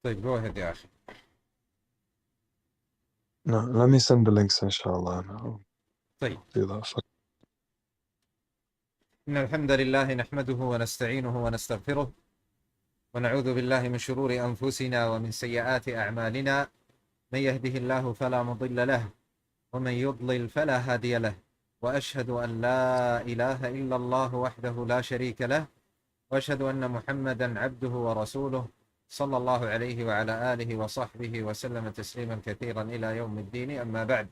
طيب go ahead يا أخي. No, let me send the links inshallah. No, طيب do that. إن الحمد لله نحمده ونستعينه ونستغفره ونعوذ بالله من شرور أنفسنا ومن سيئات أعمالنا من يهده الله فلا مضل له ومن يضلل فلا هادي له وأشهد أن لا إله إلا الله وحده لا شريك له وأشهد أن محمدا عبده ورسوله صلى الله عليه وعلى آله وصحبه وسلم تسليما كثيرا إلى يوم الدين أما بعد.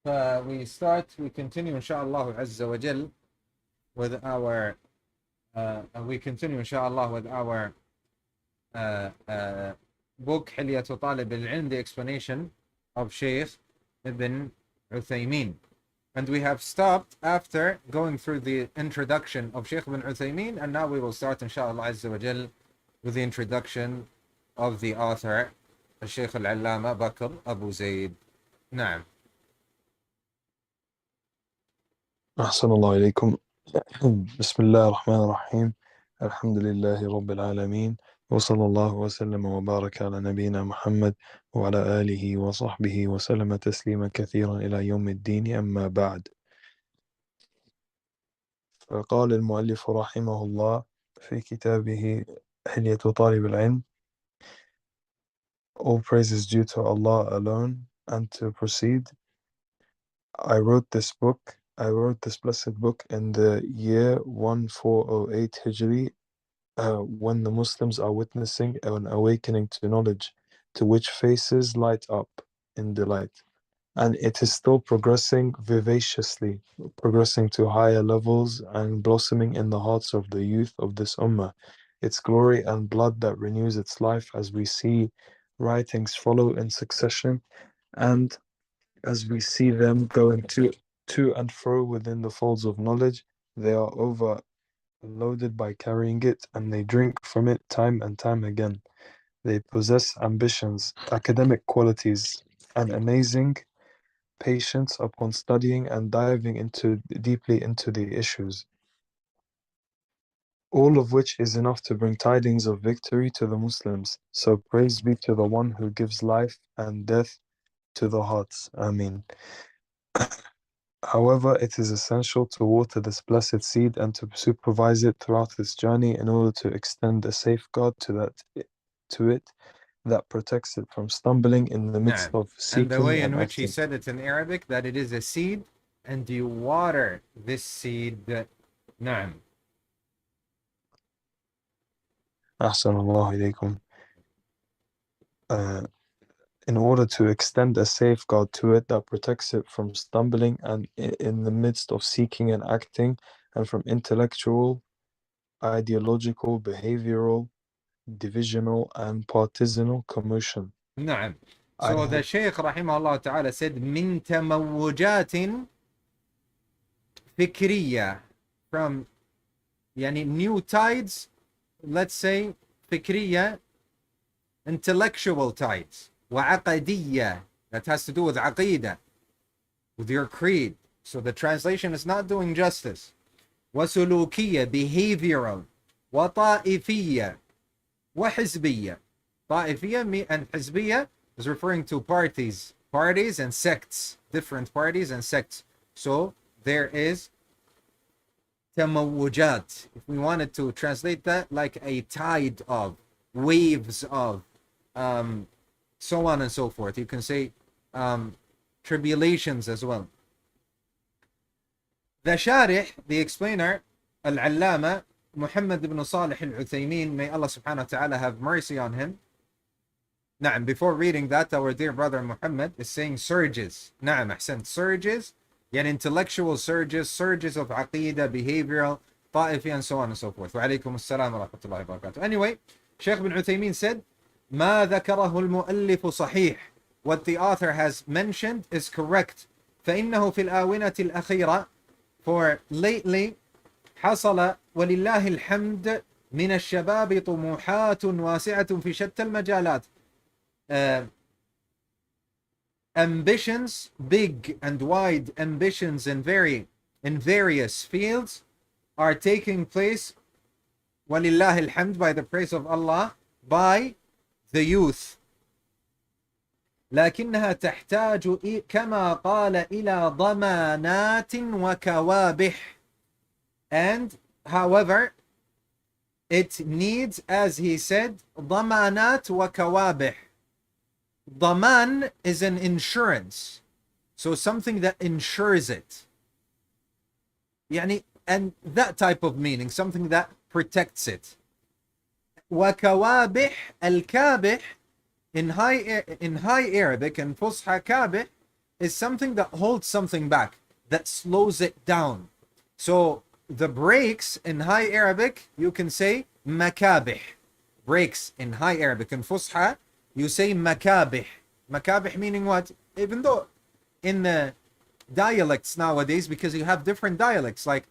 We continue inshallah azza wa jal with our book Hilyat Talib Al-Ilm, the explanation of Sheikh ibn Uthaymeen. And we have stopped after going through the introduction of Sheikh ibn Uthaymeen, and now we will start inshallah azza wa jal with the introduction of the author, Sheikh Al-Allama Bakr Abu Zayd. نعم. أحسن الله إليكم. بسم الله الرحمن الرحيم. الحمد لله رب العالمين، وصلى الله وسلم وبارك على نبينا محمد وعلى آله وصحبه وسلم تسليما كثيرا إلى يوم الدين أما بعد. فقال المؤلف رحمه الله في كتابه حلية طالب العلم: All praise is due to Allah alone. And to proceed, I wrote this blessed book in the year 1408 Hijri, when the Muslims are witnessing an awakening to knowledge, to which faces light up in delight. And it is still progressing vivaciously, progressing to higher levels and blossoming in the hearts of the youth of this ummah. Its glory and blood that renews its life as we see writings follow in succession, and as we see them going to and fro within the folds of knowledge, they are overloaded by carrying it, and they drink from it time and time again. They possess ambitions, academic qualities, and amazing patience upon studying and diving deeply into the issues, all of which is enough to bring tidings of victory to the Muslims. So praise be to the one who gives life and death to the hearts. Ameen. However, it is essential to water this blessed seed and to supervise it throughout its journey in order to extend a safeguard to it that protects it from stumbling in the midst نعم. of And the seeking way in and which he acting. said it in Arabic, that it is a seed, and you water this seed. نعم. أحسن الله إليكم. In order to extend a safeguard to it that protects it from stumbling and in the midst of seeking and acting, and from intellectual, ideological, behavioral, divisional, and partisanal commotion. نعم. So the Shaykh rahimahullah ta'ala said من تموجات فكرية, from يعني new tides, let's say فكرية, intellectual tides, وعقدية, that has to do with عقيدة, with your creed. So the translation is not doing justice. وسلوكية, behavioral, وطائفية, وحزبية. طائفية and حزبية is referring to parties and sects, different parties and sects. So there is tamawujat, if we wanted to translate that, like a tide of, waves of, so on and so forth. You can say tribulations as well. The Sharih, the explainer, Al-Allama Muhammad ibn Salih Al-Uthaymeen, may Allah subhanahu wa ta'ala have mercy on him. Na'am, before reading that, our dear brother Muhammad is saying surges. Na'am, ahsan, surges, yet intellectual surges, surges of aqidah, behavioral, ta'ifi, and so on and so forth. Wa alaykum assalam wa rahmatullahi wa barakatuh. Anyway, Sheikh ibn Uthaymeen said, ما ذكره المؤلف صحيح. What the author has mentioned is correct. فإنه في الآونة الأخيرة, for lately, حصل ولله الحمد من الشباب طموحات واسعة في شتى المجالات. Ambitions, big and wide ambitions in various fields are taking place, ولله الحمد, by the praise of Allah, by the youth. لكنها تحتاج كما قال إلى ضمانات وكوابح. And however, it needs, as he said, ضمانات وكوابح. ضمان is an insurance. So something that insures it. يعني, and that type of meaning, something that protects it. وكوابح, الكابح in high Arabic and Fusha kabih is something that holds something back, that slows it down. So the brakes in high Arabic, you can say makabih. Brakes in high Arabic and Fusha, you say makabih. Makabih meaning what? Even though in the dialects nowadays, because you have different dialects, like,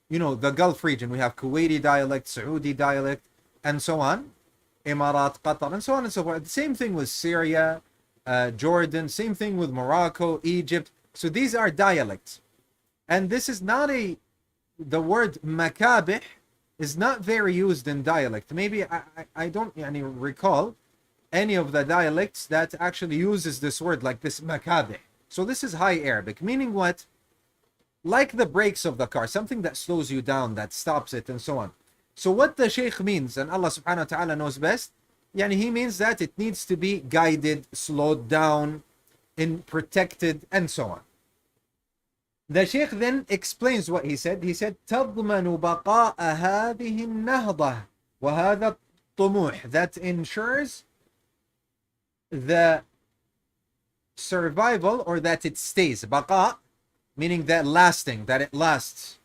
you know, the Gulf region, we have Kuwaiti dialect, Saudi dialect, and so on. Emirat, Qatar, and so on and so forth. Same thing with Syria, Jordan, same thing with Morocco, Egypt. So these are dialects. And this is not the word makabih is not very used in dialect. Maybe I don't recall any of the dialects that actually uses this word like this makabih. So this is high Arabic, meaning what? Like the brakes of the car, something that slows you down, that stops it, and so on. So what the Shaykh means, and Allah subhanahu wa ta'ala knows best, he means that it needs to be guided, slowed down, protected, and so on. The Shaykh then explains what he said. He said, تضمن بقاء هذه النهضة وهذا الطموح, that ensures the survival, or that it stays. Baqa, meaning that lasting, that it lasts,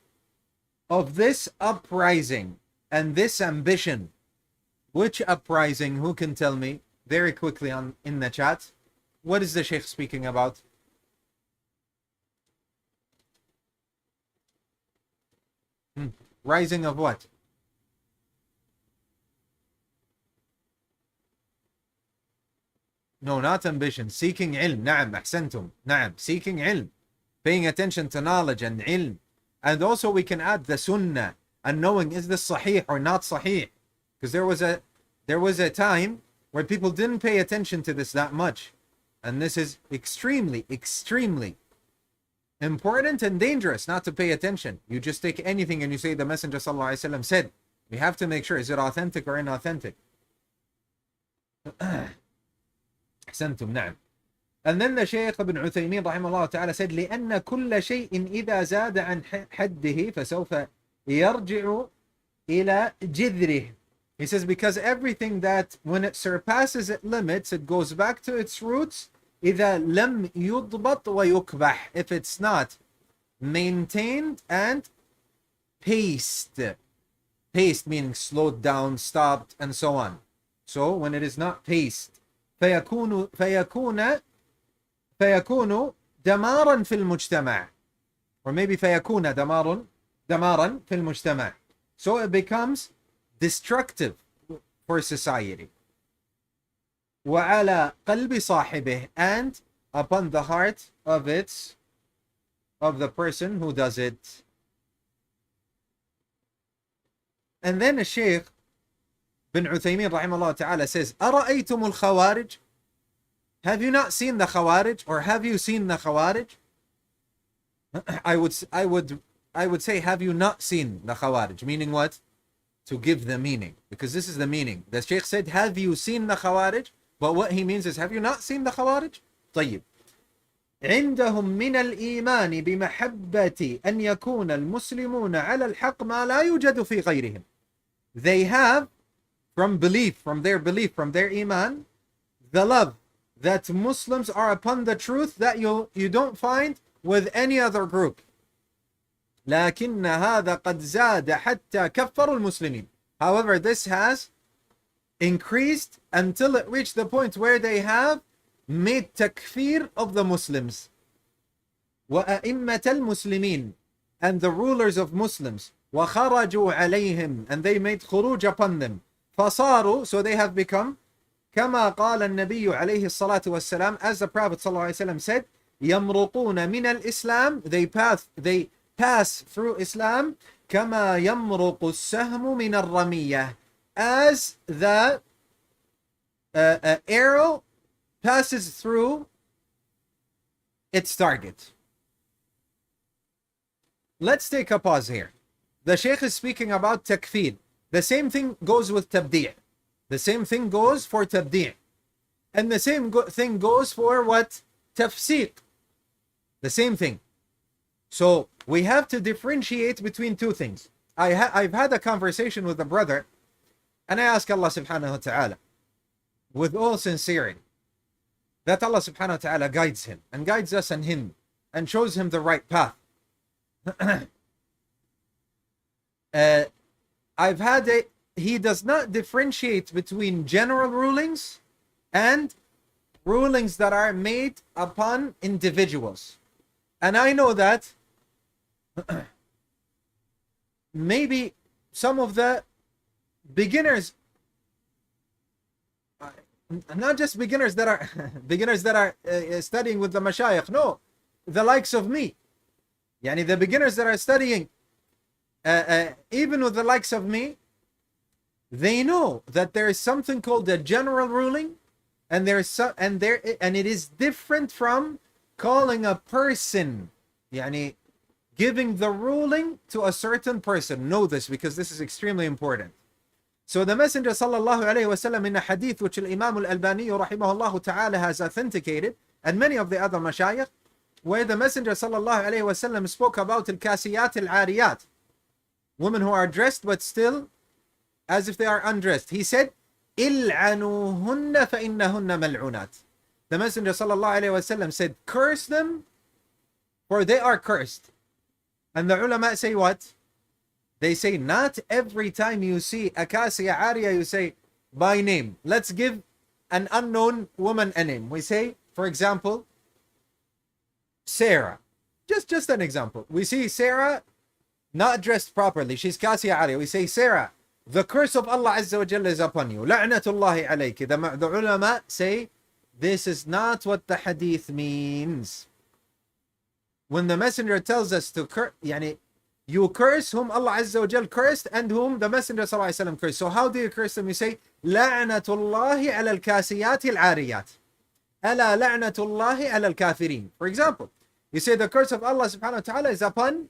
of this uprising and this ambition. Which uprising? Who can tell me very quickly in the chat? What is the Shaykh speaking about? Rising of what? No, not ambition. Seeking ilm. Na'am, ahsantum. Na'am, seeking ilm. Paying attention to knowledge and ilm. And also we can add the sunnah, and knowing, is this sahih or not sahih? Because there was a time where people didn't pay attention to this that much. And this is extremely, extremely important and dangerous not to pay attention. You just take anything and you say the Messenger sallallahu alaihi wasallam said. We have to make sure, is it authentic or inauthentic? أحسنتم, نعم. And then the Sheikh ibn Uthaymeen rahimahullah ta'ala said, لأن كل شيء إذا زاد عن حده فسوف يرجع إلى جذره. He says, because everything that when it surpasses its limits, it goes back to its roots. إذا لم يضبط ويكبح, if it's not maintained and paced. Paced meaning slowed down, stopped, and so on. So when it is not paced, فيكون دمارا في المجتمع, or maybe فيكون دمارا في المجتمع. So it becomes destructive for society. وعلى قلب صاحبه, and upon the heart of the person who does it. And then the Shaykh ibn Uthaymeen rahimahullah ta'ala says, أرأيتم الخوارج? Have you not seen the Khawarij, or have you seen the Khawarij? I would say, have you not seen the Khawarij? Meaning what? To give the meaning, because this is the meaning. The Shaykh said, have you seen the Khawarij? But what he means is, have you not seen the Khawarij? طيب. عندهم من الإيمان بمحبة أن يكون المسلمون على الحق ما لا يوجد في غيرهم. They have, from their belief, from their iman, the love that Muslims are upon the truth that you don't find with any other group. لكن هذا قد زاد حتى كفروا المسلمين. However, this has increased until it reached the point where they have made takfir of the Muslims. وأئمة المسلمين, and the rulers of Muslims. وخرجوا عليهم, and they made khuruj upon them. فصاروا, so they have become, كما قال النبي عليه الصلاة والسلام, as the Prophet صلى الله عليه وسلم said, يمرقون من الإسلام, they pass through Islam, كما يمرق السهم من الرمية, as the arrow passes through its target. Let's take a pause here. The Sheikh is speaking about takfir. The same thing goes with tabdi'. The same thing goes for tabdi'. And the same thing goes for what? Tafsiq. The same thing. So we have to differentiate between two things. I've had a conversation with a brother, and I ask Allah subhanahu wa ta'ala, with all sincerity, that Allah subhanahu wa ta'ala guides him, and guides us and him, and shows him the right path. He does not differentiate between general rulings and rulings that are made upon individuals. And I know that maybe some of the beginners, not just beginners that are studying with the mashayikh, no, the likes of me, yani the beginners that are studying even with the likes of me, they know that there is something called a general ruling, and it is different from calling a person, yani giving the ruling to a certain person. Know this, because this is extremely important. So the Messenger sallallahu alayhi wasallam, in a hadith which Imam Al-Albani rahimahullah ta'ala has authenticated, and many of the other mashayikh, where the Messenger sallallahu alayhi wasallam spoke about al-kasiyat al-ariyat, women who are dressed but still as if they are undressed. He said, إِلْعَنُوهُنَّ فَإِنَّهُنَّ مَلْعُونَاتٍ. The Messenger sallallahu alayhi wasallam said, curse them, for they are cursed. And the ulama say what? They say, not every time you see a kasiya ariya, you say by name. Let's give an unknown woman a name. We say, for example, Sarah. Just an example. We see Sarah not dressed properly. She's kasiya ariya. We say, Sarah, the curse of Allah Azza wa Jalla is upon you. La'natullahi alayki. The ulama say, this is not what the hadith means. When the Messenger tells us to curse, yani, you curse whom Allah Azza wa Jal cursed and whom the Messenger sallallahu alayhi wa sallam cursed. So how do you curse them? You say, La'natullahi ala al-kasiyati al-ariyat. Ala la'natullahi ala al-kafirin. For example, you say the curse of Allah subhanahu wa ta'ala is upon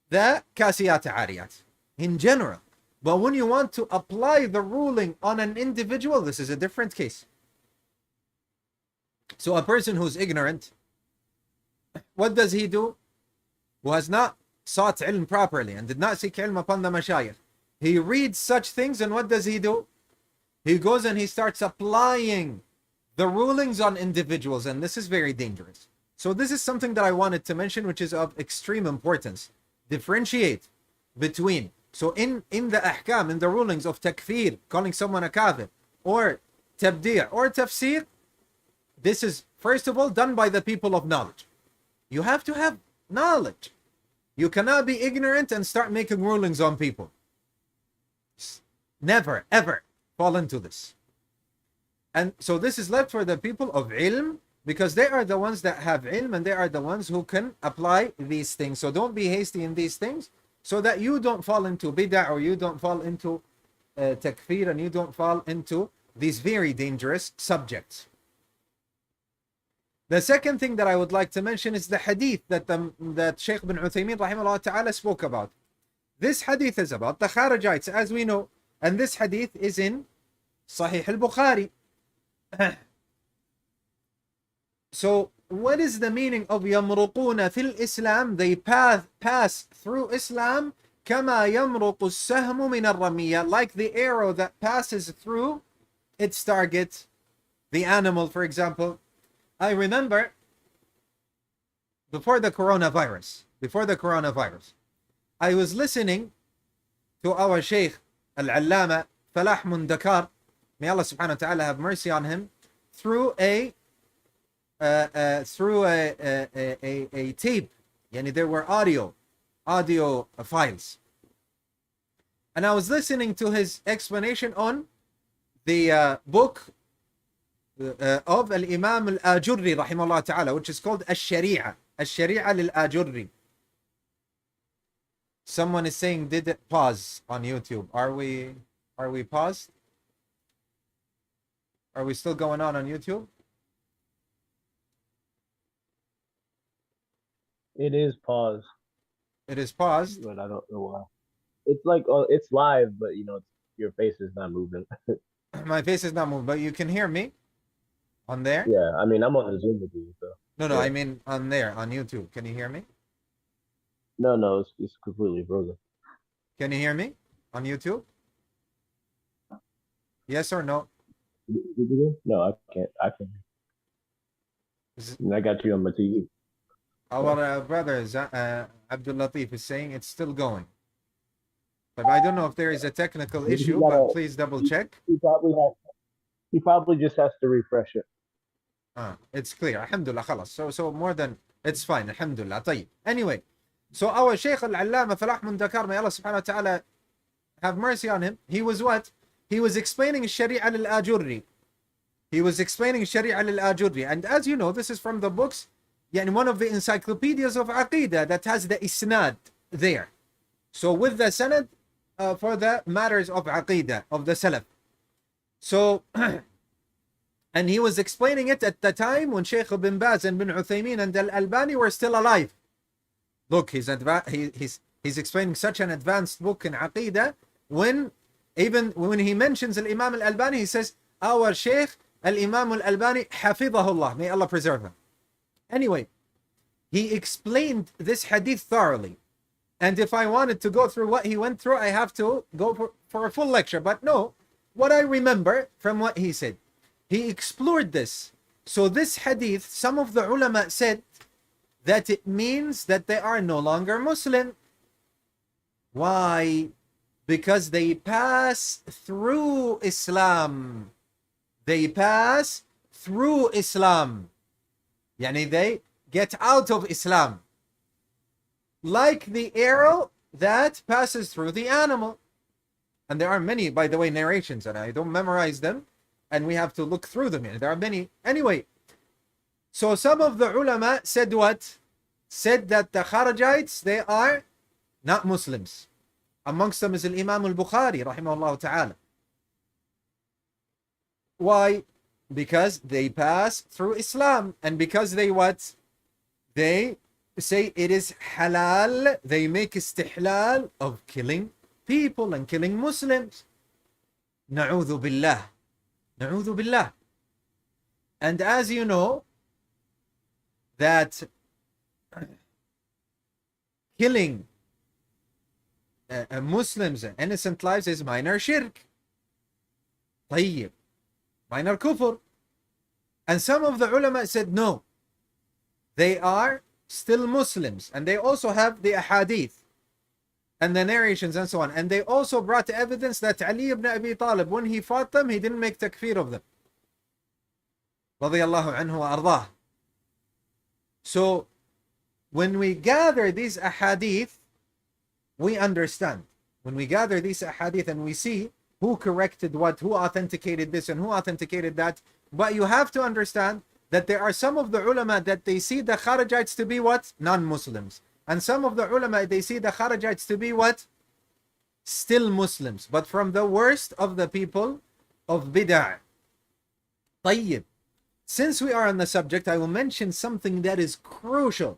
the kasiyat al-ariyat in general. But when you want to apply the ruling on an individual, this is a different case. So a person who's ignorant, what does he do? Who has not sought ilm properly and did not seek ilm upon the mashayikh. He reads such things, and what does he do? He goes and he starts applying the rulings on individuals, and this is very dangerous. So this is something that I wanted to mention, which is of extreme importance. Differentiate between, so in the ahkam, in the rulings of takfir, calling someone a kafir, or tabdi' or tafsir, this is first of all done by the people of knowledge. You have to have knowledge. You cannot be ignorant and start making rulings on people. Never, ever fall into this. And so this is left for the people of ilm, because they are the ones that have ilm, and they are the ones who can apply these things. So don't be hasty in these things, so that you don't fall into bid'ah, or you don't fall into takfir, and you don't fall into these very dangerous subjects. The second thing that I would like to mention is the hadith that Sheikh ibn Uthaymeen rahimahullah ta'ala spoke about. This hadith is about the Kharijites, as we know, and this hadith is in Sahih al-Bukhari. So what is the meaning of يمرقون في الإسلام? They pass through Islam كما يمرق السهم من الرمية, like the arrow that passes through its target, the animal, for example. I remember before the coronavirus, I was listening to our Sheikh Al-Allama Falah Mundakar, may Allah subhanahu wa ta'ala have mercy on him, through a tape. Yani there were audio files. And I was listening to his explanation on the book of Al-Imam Al-Ajurri rahimahullah ta'ala, which is called Al-Shari'a lil-Ajurri. Someone is saying, did it pause on YouTube? Are we paused? Are we still going on YouTube? It is paused, It is paused. but I don't know why. It's like it's live, but you know your face is not moving. My face is not moving, but you can hear me on there? Yeah, I mean I'm on the Zoom with you, so No, no, yeah. I mean on there, on YouTube. Can you hear me? No, it's completely frozen. Can you hear me on YouTube? Yes or no? No, I can't. I can. And I got you on my TV. Our brother AbdulAziz is saying it's still going. But I don't know if there is a technical issue, but please double check. He probably just has to refresh it. It's clear. Alhamdulillah, khalas. So more than it's fine. Alhamdulillah. طيب. Anyway, so our Sheikh Al-Allama Falah Mundakar, may Allah subhanahu wa ta'ala have mercy on him. He was what? He was explaining Sharia al-Ajurri. He was explaining Sharia al-Ajurri. And as you know, this is from the books, yani one of the encyclopedias of Aqidah that has the isnad there. So with the sanad for the matters of Aqidah, of the Salaf. So, and he was explaining it at the time when Sheikh ibn Baz and ibn Uthaymeen and Al-Albani were still alive. Look, he's explaining such an advanced book in Aqidah when even when he mentions Al-Imam Al-Albani, he says, our Sheikh Al-Imam Al-Albani, hafidhahullah, may Allah preserve him. Anyway, he explained this hadith thoroughly. And if I wanted to go through what he went through, I have to go for a full lecture. But no, what I remember from what he said, he explored this. So this hadith, some of the ulama said that it means that they are no longer Muslim. Why? Because they pass through Islam. They pass through Islam. Yani they get out of Islam. Like the arrow that passes through the animal. And there are many, by the way, narrations, and I don't memorize them, and we have to look through them. There are many. Anyway, so some of the ulama said what? Said that the Kharijites, they are not Muslims. Amongst them is Imam al-Bukhari, rahimahullah ta'ala. Why? Because they pass through Islam, and because they what? They say it is halal, they make istihlal of killing people and killing Muslims. Na'udhu billah. Na'udhu billah. And as you know, that killing Muslims and innocent lives is minor shirk. طيب. Minor kufr. And some of the ulama said no. They are still Muslims. And they also have the ahadith and the narrations and so on. And they also brought evidence that Ali ibn Abi Talib, when he fought them, he didn't make takfir of them. Radiyallahu anhu wa ardah. So, when we gather these ahadith, we understand. When we gather these ahadith and we see who corrected what, who authenticated this and who authenticated that. But you have to understand that there are some of the ulama that they see the Kharijites to be what? Non-Muslims. And some of the ulama, they see the Kharijites to be what? Still Muslims, but from the worst of the people of bid'ah. طيب. Since we are on the subject, I will mention something that is crucial.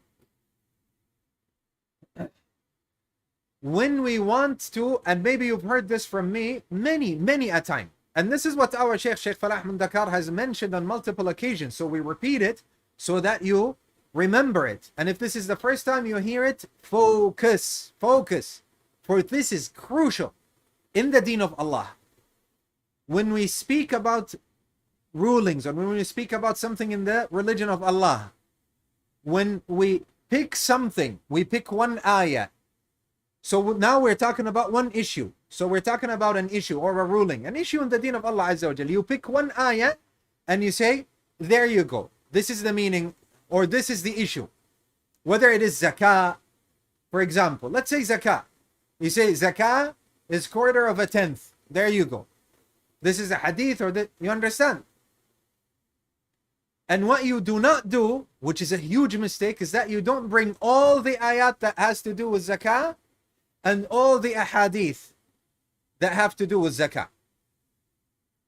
When we want to, and maybe you've heard this from me many a time, and this is what our Sheikh Falah Mundakar has mentioned on multiple occasions, so we repeat it so that you remember it. And if this is the first time you hear it, focus, for this is crucial in the deen of Allah. When we speak about rulings, or when we speak about something in the religion of Allah, when we pick something, we pick one ayah. So now we're talking about one issue. So we're talking about an issue or a ruling, an issue in the deen of Allah Azza wa Jal. You pick one ayah and you say, there you go. This is the meaning, or this is the issue. Whether it is zakah, for example, let's say zakah. You say zakah is quarter of a tenth. There you go. This is a hadith, or that you understand. And what you do not do, which is a huge mistake, is that you don't bring all the ayat that has to do with zakah and all the ahadith that have to do with zakah.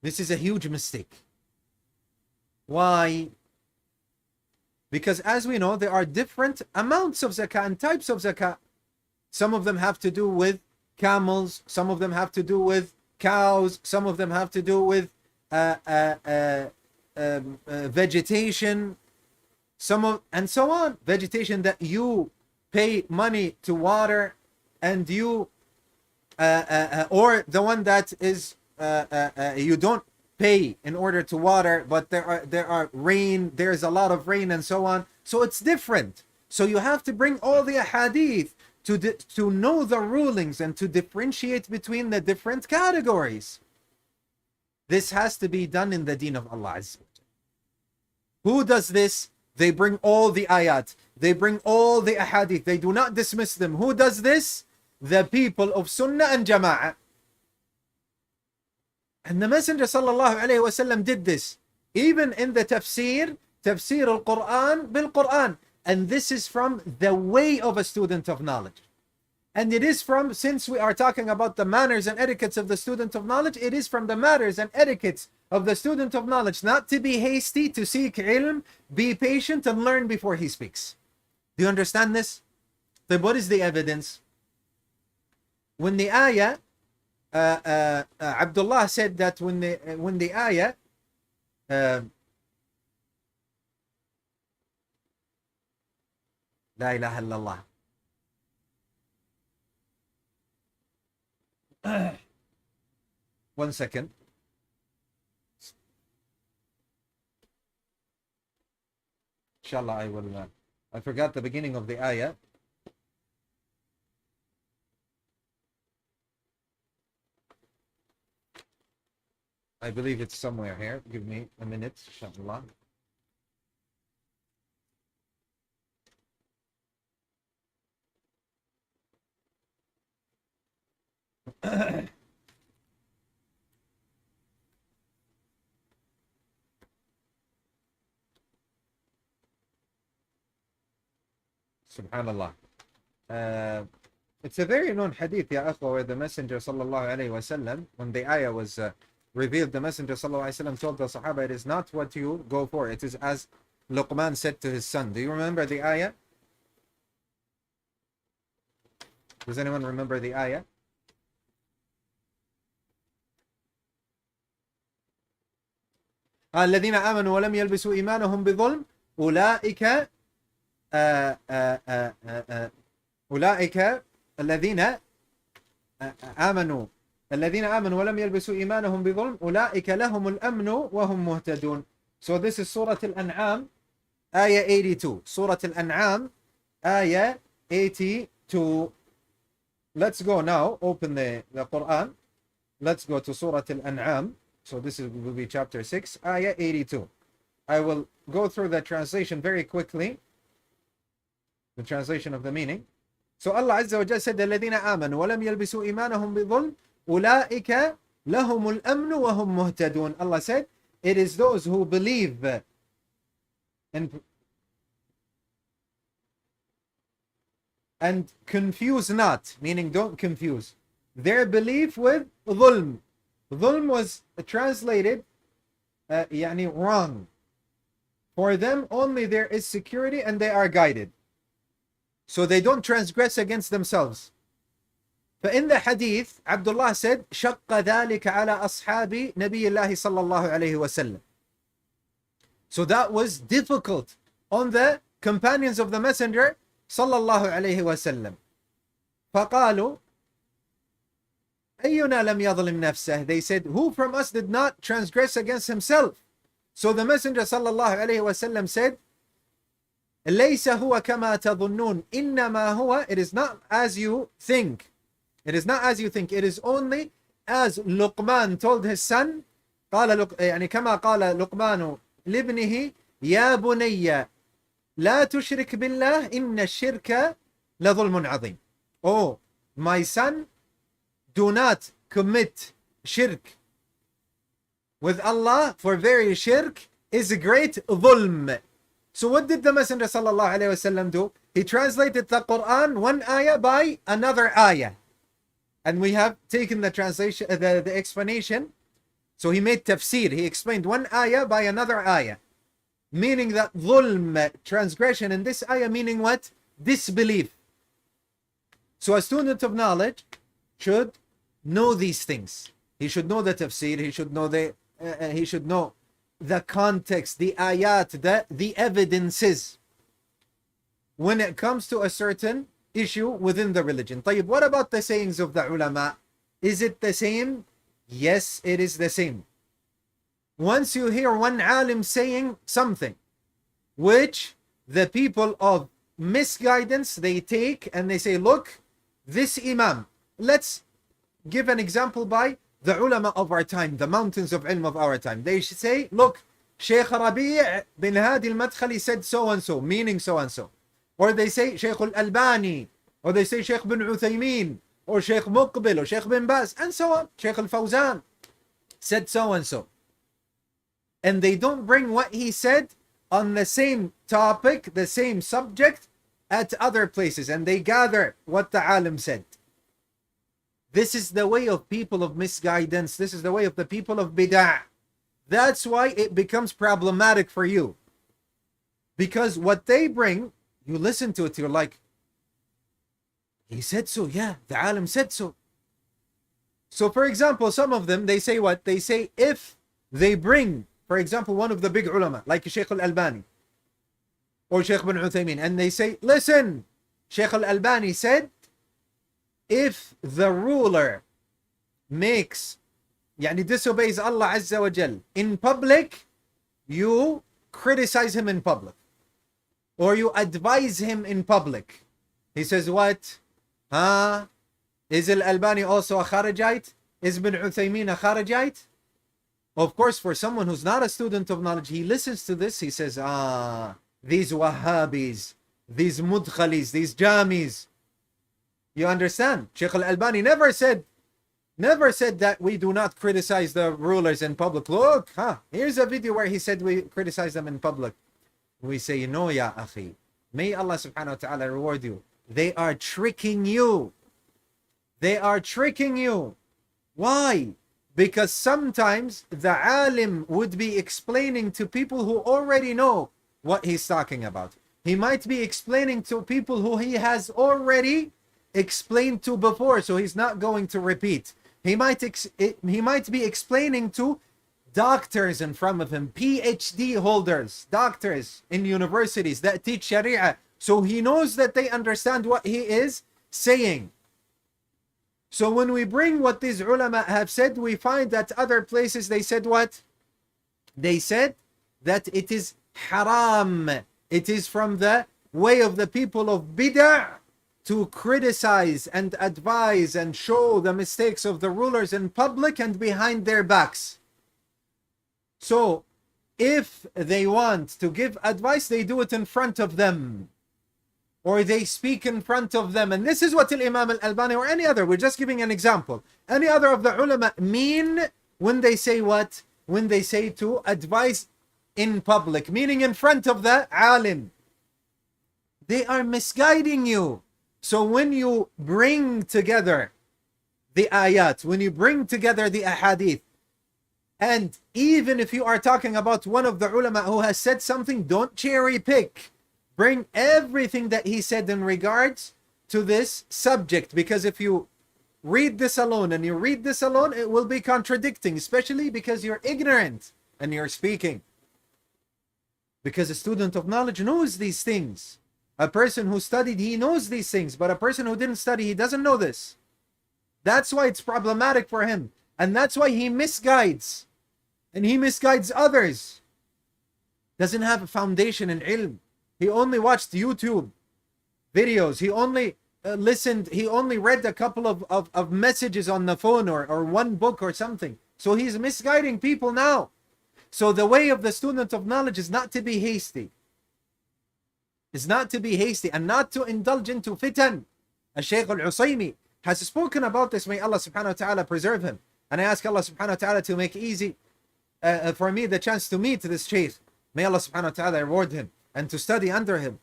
This is a huge mistake. Why? Because as we know, there are different amounts of zakah and types of zakah. Some of them have to do with camels, some of them have to do with cows, some of them have to do with vegetation, and so on. Vegetation that you pay money to water, and you or the one that is you don't pay in order to water, but there are rain, there's a lot of rain and so on. So it's different. So you have to bring all the ahadith to know the rulings and to differentiate between the different categories. This has to be done in the deen of Allah Azza wa Jalla. Who does this? They bring all the ayat. They bring all the ahadith. They do not dismiss them. Who does this? The people of Sunnah and Jama'ah. And the Messenger sallallahu alayhi wa sallam did this. Even in the tafsir al-Quran bil-Quran. And this is from the way of a student of knowledge. And it is from, since we are talking about the manners and etiquettes of the student of knowledge, it is from the manners and etiquettes of the student of knowledge not to be hasty, to seek ilm, be patient and learn before he speaks. Do you understand this? Then what is the evidence? When the ayah, Abdullah said that when the ayah, La ilaha illallah. One second. Inshallah, I will. I forgot the beginning of the ayah. I believe it's somewhere here. Give me a minute, inshallah. Subhanallah. It's a very known hadith, ya akhwa, where the Messenger sallallahu alayhi wa sallam, when the ayah was revealed, the Messenger sallallahu alayhi wa sallam told the Sahaba, it is not what you go for, it is as Luqman said to his son. Do you remember the ayah? Does anyone remember the ayah? الذين آمنوا ولم يلبسوا إيمانهم بظلم أولئك أولئك الذين آمنوا ولم يلبسوا إيمانهم بظلم أولئك لهم الأمن وهم مهتدون. So this is Surah Al-An'am, Ayah 82. Surah Al-An'am, Ayah 82. Let's go now, open the Quran. Let's go to Surah Al-An'am. So this will be chapter 6, Ayah 82. I will go through the translation very quickly. The translation of the meaning. So Allah Azza wa Jalla said, الَّذِينَ آمَنُوا وَلَمْ يَلْبِسُوا إِيمَانَهُمْ بِظُلْمٍ أُولَٰئِكَ لَهُمُ الْأَمْنُ وَهُمْ مُهْتَدُونَ. Allah said, it is those who believe and confuse not, meaning don't confuse their belief with dhulm. Dhulm was translated wrong. For them only there is security and they are guided. So they don't transgress against themselves. But in the hadith, Abdullah said, شَقَّ ذَلِكَ عَلَى أَصْحَابِ نَبِيِّ اللَّهِ صَلَّى اللَّهُ عَلَيْهِ وَسَلَّمَ. So that was difficult on the companions of the Messenger صلى الله عليه وسلم. فقالوا أينا لم يظلم نفسه. They said, who from us did not transgress against himself? So the Messenger صلى الله عليه وسلم said, ليس هو كما تظنون إنما هو, it is not as you think. It is not as you think. It is only as Luqman told his son, كما قال لقمان لابنه يا بني لا تشرك بالله إن الشرك لظلم عظيم. Oh, my son, do not commit shirk with Allah, for very shirk is a great dhulm. So what did the Messenger sallallahu alayhi wasallam do? He translated the Quran one ayah by another ayah. And we have taken the translation, the explanation. So he made tafsir. He explained one ayah by another ayah. meaning that ظلم, transgression, in this ayah meaning what? Disbelief. So a student of knowledge should know these things. He should know the tafsir, he should know the context, the ayat, the evidences when it comes to a certain issue within the religion. طيب, what about the sayings of the ulama? Is it the same? Yes, it is the same. Once you hear one alim saying something which the people of misguidance, they take and they say, look, this imam, let's give an example by the ulama of our time, the mountains of ilm of our time. They should say, look, Sheikh Rabi' bin Hadi al-Madkhali said so and so, meaning so and so. Or they say Sheikh al-Albani, or they say Sheikh ibn Uthaymeen, or Sheikh Muqbil, or Sheikh bin Baz, and so on. Sheikh al-Fawzan said so and so. And they don't bring what he said on the same topic, the same subject at other places, and they gather what the alim said. This is the way of people of misguidance. This is the way of the people of bid'ah. That's why it becomes problematic for you. Because what they bring, you listen to it, you're like, he said so, yeah, the alim said so. So for example, some of them, they say what? They say if they bring, for example, one of the big ulama, like Sheikh al-Albani, or Sheikh ibn Uthaymeen, and they say, listen, Sheikh al-Albani said, if the ruler disobeys Allah Azza wa Jal in public, you criticize him in public, or you advise him in public. He says what? Is Al-Albani also a Kharijite? Is Ibn Uthaymeen a Kharijite? Of course, for someone who's not a student of knowledge, he listens to this, he says, these Wahhabis, these Mudkhalis, these Jamis. You understand? Sheikh al-Albani never said that we do not criticize the rulers in public. Look, here's a video where he said we criticize them in public. We say, no, ya akhi. May Allah subhanahu wa ta'ala reward you. They are tricking you. They are tricking you. Why? Because sometimes the alim would be explaining to people who already know what he's talking about. He might be explaining to people who he has already explained to before, so he's not going to repeat. He might be explaining to doctors in front of him, PhD holders, doctors in universities that teach Sharia, so he knows that they understand what he is saying. So when we bring what these ulama have said, we find that other places they said what? They said that it is haram. It is from the way of the people of bid'ah to criticize and advise and show the mistakes of the rulers in public and behind their backs. So if they want to give advice, they do it in front of them, or they speak in front of them. And this is what Imam Al-Albani or any other, we're just giving an example, any other of the ulama mean when they say what? When they say to advise in public, meaning in front of the alim. They are misguiding you. So when you bring together the ayat, when you bring together the ahadith, and even if you are talking about one of the ulama who has said something, don't cherry pick. Bring everything that he said in regards to this subject, because if you read this alone and you read this alone, it will be contradicting, especially because you're ignorant and you're speaking. Because a student of knowledge knows these things. A person who studied, he knows these things, but a person who didn't study, he doesn't know this. That's why it's problematic for him. And that's why he misguides. And he misguides others. Doesn't have a foundation in ilm. He only watched YouTube videos. He only listened, he only read a couple of messages on the phone or one book or something. So he's misguiding people now. So the way of the student of knowledge is not to be hasty. Is not to be hasty and not to indulge into fitan. Shaykh al-Uthaymeen has spoken about this. May Allah subhanahu wa ta'ala preserve him. And I ask Allah subhanahu wa ta'ala to make easy for me the chance to meet this Shaykh. May Allah subhanahu wa ta'ala reward him and to study under him.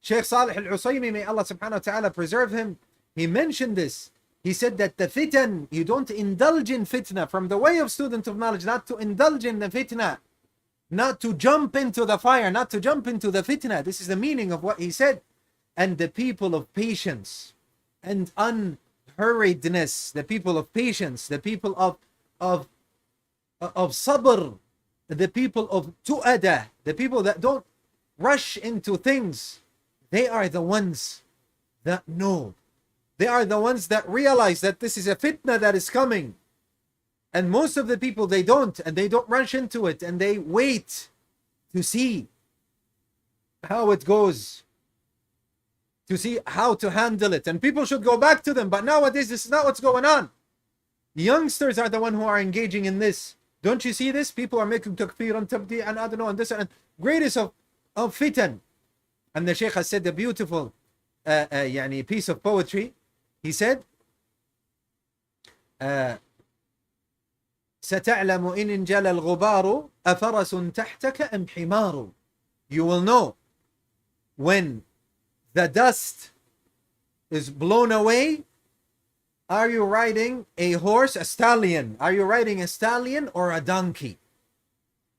Shaykh Salih al-Uthaymeen, may Allah subhanahu wa ta'ala preserve him. He mentioned this. He said that the fitan, you don't indulge in fitna. From the way of student of knowledge, not to indulge in the fitna. not to jump into the fire, not to jump into the fitna. This is the meaning of what he said. And the people of patience and unhurriedness, the people of patience, the people of sabr, the people of tu'adah, the people that don't rush into things, they are the ones that know. They are the ones that realize that this is a fitna that is coming. And most of the people, they don't, and they don't rush into it, and they wait to see how it goes, to see how to handle it. And people should go back to them, but nowadays this is not what's going on. Youngsters are the one who are engaging in this. Don't you see this? People are making takfir and tabdi and I don't know, and this and greatest of fitan. And the Shaykh has said a beautiful piece of poetry. He said, ستعلم إن انجلى الغبار أفرس تحتك أم حمار. You will know when the dust is blown away. Are you riding a horse, a stallion? Are you riding a stallion or a donkey?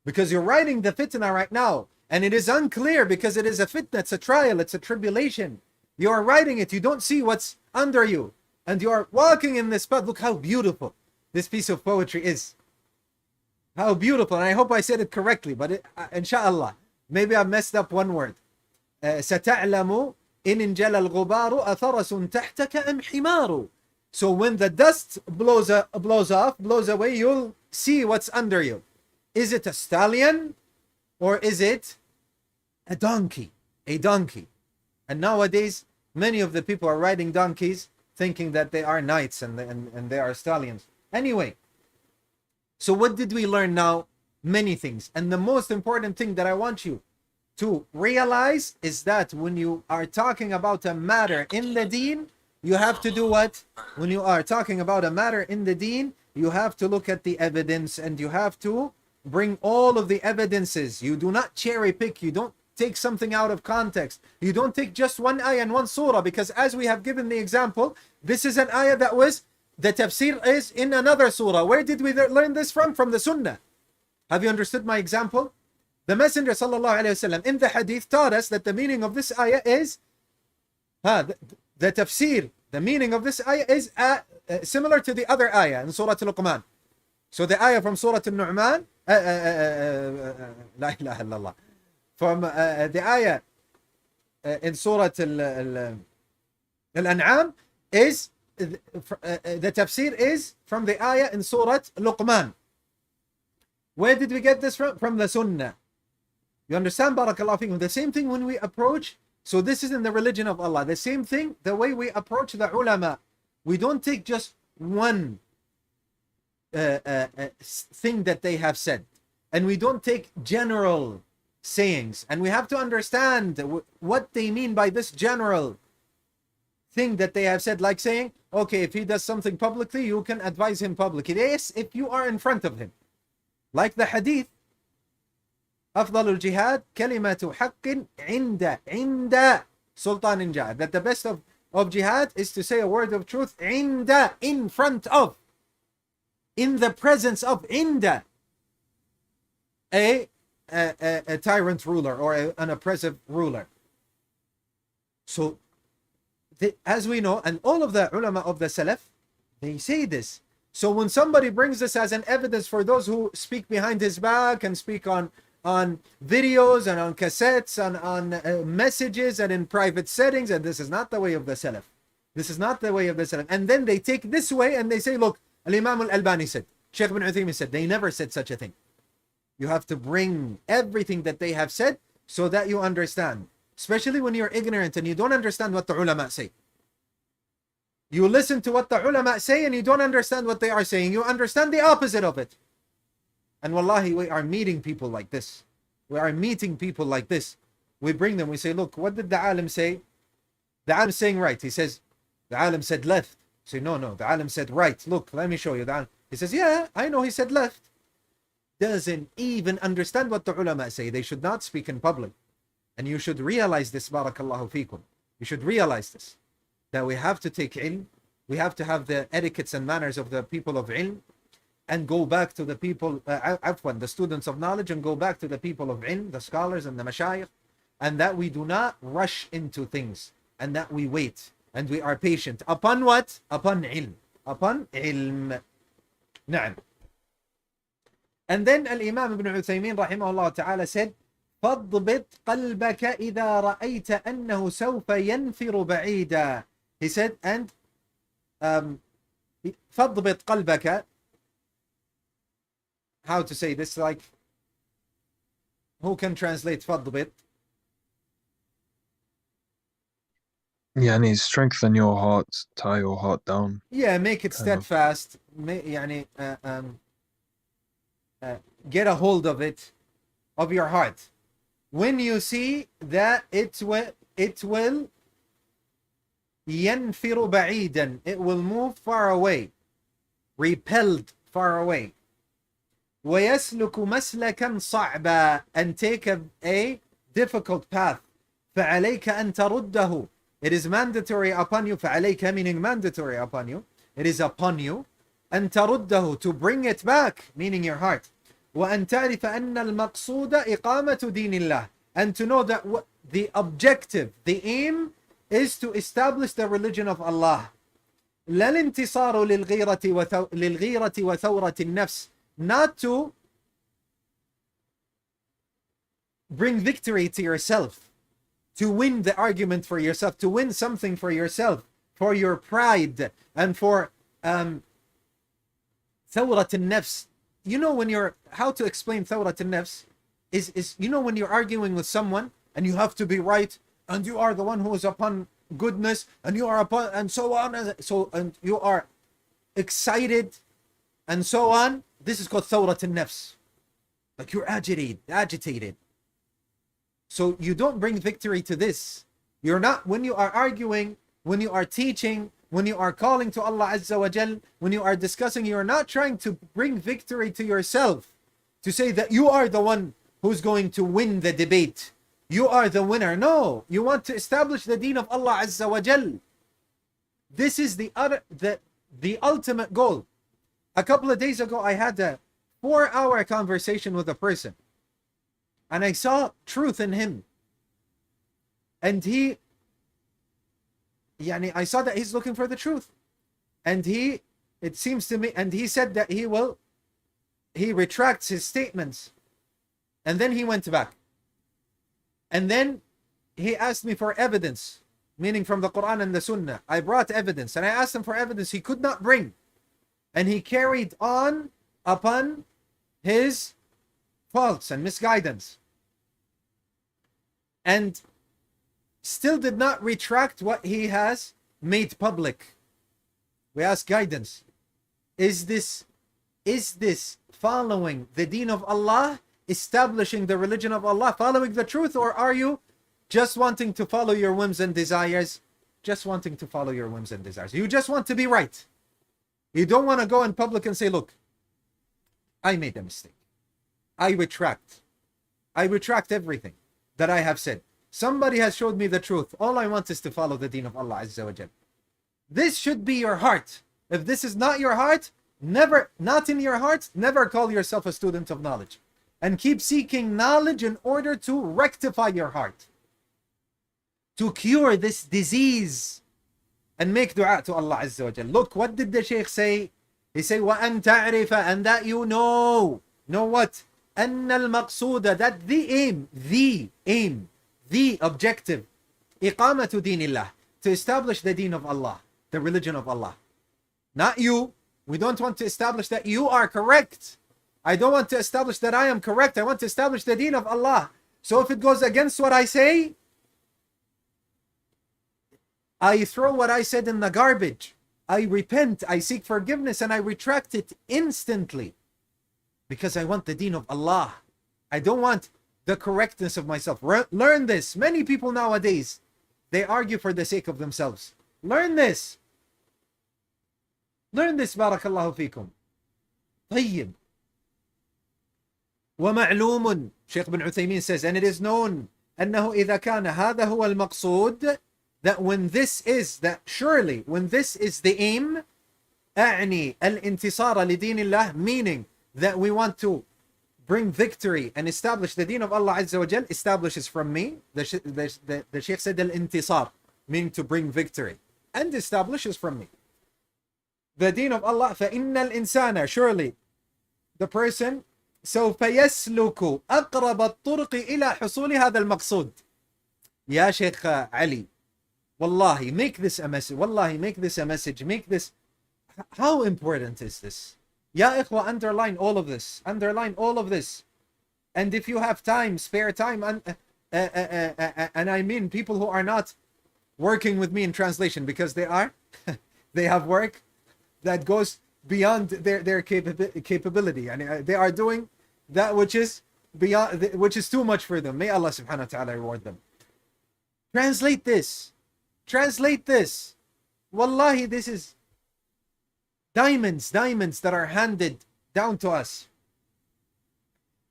Because you're riding the fitna right now, and it is unclear because it is a fitna, it's a trial, it's a tribulation. You are riding it, you don't see what's under you, and you are walking in this path. Look how beautiful this piece of poetry is. How beautiful, and I hope I said it correctly, but inshallah, maybe I messed up one word. ستعلم إن انجلى الغبار أفرس تحتك أم حمار. So when the dust blows away, you'll see what's under you. Is it a stallion or is it a donkey? A donkey. And nowadays, many of the people are riding donkeys thinking that they are knights and they are stallions. Anyway, so what did we learn now? Many things. And the most important thing that I want you to realize is that when you are talking about a matter in the deen, you have to do what? When you are talking about a matter in the deen, you have to look at the evidence and you have to bring all of the evidences. You do not cherry pick. You don't take something out of context. You don't take just one ayah and one surah, because as we have given the example, this is an ayah that was, the tafsir is in another surah. Where did we learn this from? From the sunnah. Have you understood my example? The Messenger sallallahu alaihi wasallam in the hadith taught us that the meaning of this ayah is, the tafsir, the meaning of this ayah is similar to the other ayah in Surah Al-Luqman. So the ayah from Surah Al-Nu'man, La ilaha illallah, from the ayah in Surah Al-An'am is, the tafsir is from the ayah in Surah Luqman. Where did we get this from? From the Sunnah. You understand, Barakallahu Fikum? The same thing when we approach, so this is in the religion of Allah. The same thing, the way we approach the ulama. We don't take just one thing that they have said. And we don't take general sayings. And we have to understand what they mean by this general thing that they have said. Like saying, okay, if he does something publicly, you can advise him publicly. Yes, if you are in front of him. Like the hadith, أفضل الجهاد كلمة حق عند سلطان جائر. That the best of jihad is to say a word of truth عند, in front of, in the presence of, عند, a tyrant ruler or an oppressive ruler. So as we know, and all of the ulama of the Salaf, they say this. So when somebody brings this as an evidence for those who speak behind his back and speak on videos and on cassettes and on messages and in private settings, and this is not the way of the Salaf. This is not the way of the Salaf. And then they take this way and they say, look, Al-Imam Al-Albani said, Sheikh ibn Uthaymeen said, they never said such a thing. You have to bring everything that they have said so that you understand. Especially when you're ignorant and you don't understand what the ulama say. You listen to what the ulama say and you don't understand what they are saying. You understand the opposite of it. And wallahi, we are meeting people like this. We are meeting people like this. We bring them, we say, look, what did the alim say? The alim is saying right. He says, the alim said left. Say, no, the alim said right. Look, let me show you. He says, yeah, I know he said left. Doesn't even understand what the ulama say. They should not speak in public. And you should realize this, barakallahu feekum. You should realize this. That we have to take ilm. We have to have the etiquettes and manners of the people of ilm. and go back to the people, the students of knowledge, and go back to the people of ilm, the scholars and the mashayikh, and that we do not rush into things, and that we wait, and we are patient. Upon what? Upon ilm. Upon ilm. Na'am. And then Al-Imam ibn Uthaymeen rahimahullah ta'ala said, فَضْبِطْ قَلْبَكَ إِذَا رَأَيْتَ أَنَّهُ سَوْفَ يَنْفِرُ بَعِيدًا. He said, and فَضْبِطْ قَلْبَكَ, how to say this, like, who can translate فَضْبِط? يعني strengthen your heart, tie your heart down. Yeah, make it steadfast. Get a hold of it, of your heart. When you see that it will ينفر بعيدا, it will move far away, repelled far away. ويسلك مسلكا صعبا, and take a difficult path. فعليك أن ترده. It is mandatory upon you. فعليك meaning mandatory upon you. It is upon you. أن ترده, to bring it back, meaning your heart. وأن تعرف أن المقصود إقامة دين الله, and to know that the objective, the aim, is to establish the religion of Allah. لا الانتصار للغيرة وثورة النفس, not to bring victory to yourself, to win the argument for yourself, to win something for yourself, for your pride, and for ثورة النفس. You know, when you're, how to explain ثورة النفس is you know, when you're arguing with someone and you have to be right, and you are the one who is upon goodness, and you are upon, and so on, and you are excited, and so on. This is called ثورة النفس. Like you're agitated. So you don't bring victory to this. You're not, when you are arguing, when you are teaching, when you are calling to Allah Azza wa Jal, when you are discussing, you are not trying to bring victory to yourself, to say that you are the one who's going to win the debate. You are the winner. No, you want to establish the deen of Allah Azza wa Jal. This is the ultimate goal. A couple of days ago, I had a 4-hour conversation with a person, and I saw truth in him. And I saw that he's looking for the truth. And it seems to me, and he said that he retracts his statements. And then he went back. And then he asked me for evidence, meaning from the Quran and the Sunnah. I brought evidence, and I asked him for evidence he could not bring. And he carried on upon his faults and misguidance, and still did not retract what he has made public. We ask guidance. Is this following the deen of Allah, establishing the religion of Allah, following the truth, or are you just wanting to follow your whims and desires? Just wanting to follow your whims and desires. You just want to be right. You don't want to go in public and say, look, I made a mistake. I retract everything that I have said. Somebody has showed me the truth. All I want is to follow the deen of Allah Azza wa Jal. This should be your heart. If this is not your heart, not in your heart, never call yourself a student of knowledge. And keep seeking knowledge in order to rectify your heart, to cure this disease, and make dua to Allah Azza wa Jal. Look, what did the Shaykh say? He said, وَأَن تَعْرِفَ, and that you know what? أَنَّ الْمَقْصُودَ, that the aim, the objective, إِقَامَةُ دِينِ اللَّهِ, to establish the deen of Allah, the religion of Allah. Not you. We don't want to establish that you are correct. I don't want to establish that I am correct. I want to establish the deen of Allah. So if it goes against what I say, I throw what I said in the garbage. I repent, I seek forgiveness, and I retract it instantly. Because I want the deen of Allah. I don't want the correctness of myself. Learn this. Many people nowadays, they argue for the sake of themselves. Learn this. Learn this, barakallahu fikum. طيب. ومعلوم, Sheikh ibn Uthaymeen says, and it is known, أنه إذا كان هذا هو المقصود, that when this is the aim, أعني الانتصار لدين الله, meaning that we want to bring victory and establish the deen of Allah Azza wa Jal, establishes from me. The Shaykh said al-intisar, meaning to bring victory, and establishes from me the deen of Allah. فإن الإنسان, surely the person, سوف يسلك أقرب الطرق إلى حصول هذا المقصود. يا شيخ علي, wallahi, make this a message. Wallahi, make this a message. Make this. How important is this? Ya ikhwa, underline all of this. Underline all of this. And if you have time, spare time, and I mean people who are not working with me in translation, because they are, they have work that goes beyond their capability. And they are doing that which is beyond, which is too much for them. May Allah subhanahu wa ta'ala reward them. Translate this. Translate this. Wallahi, this is diamonds that are handed down to us.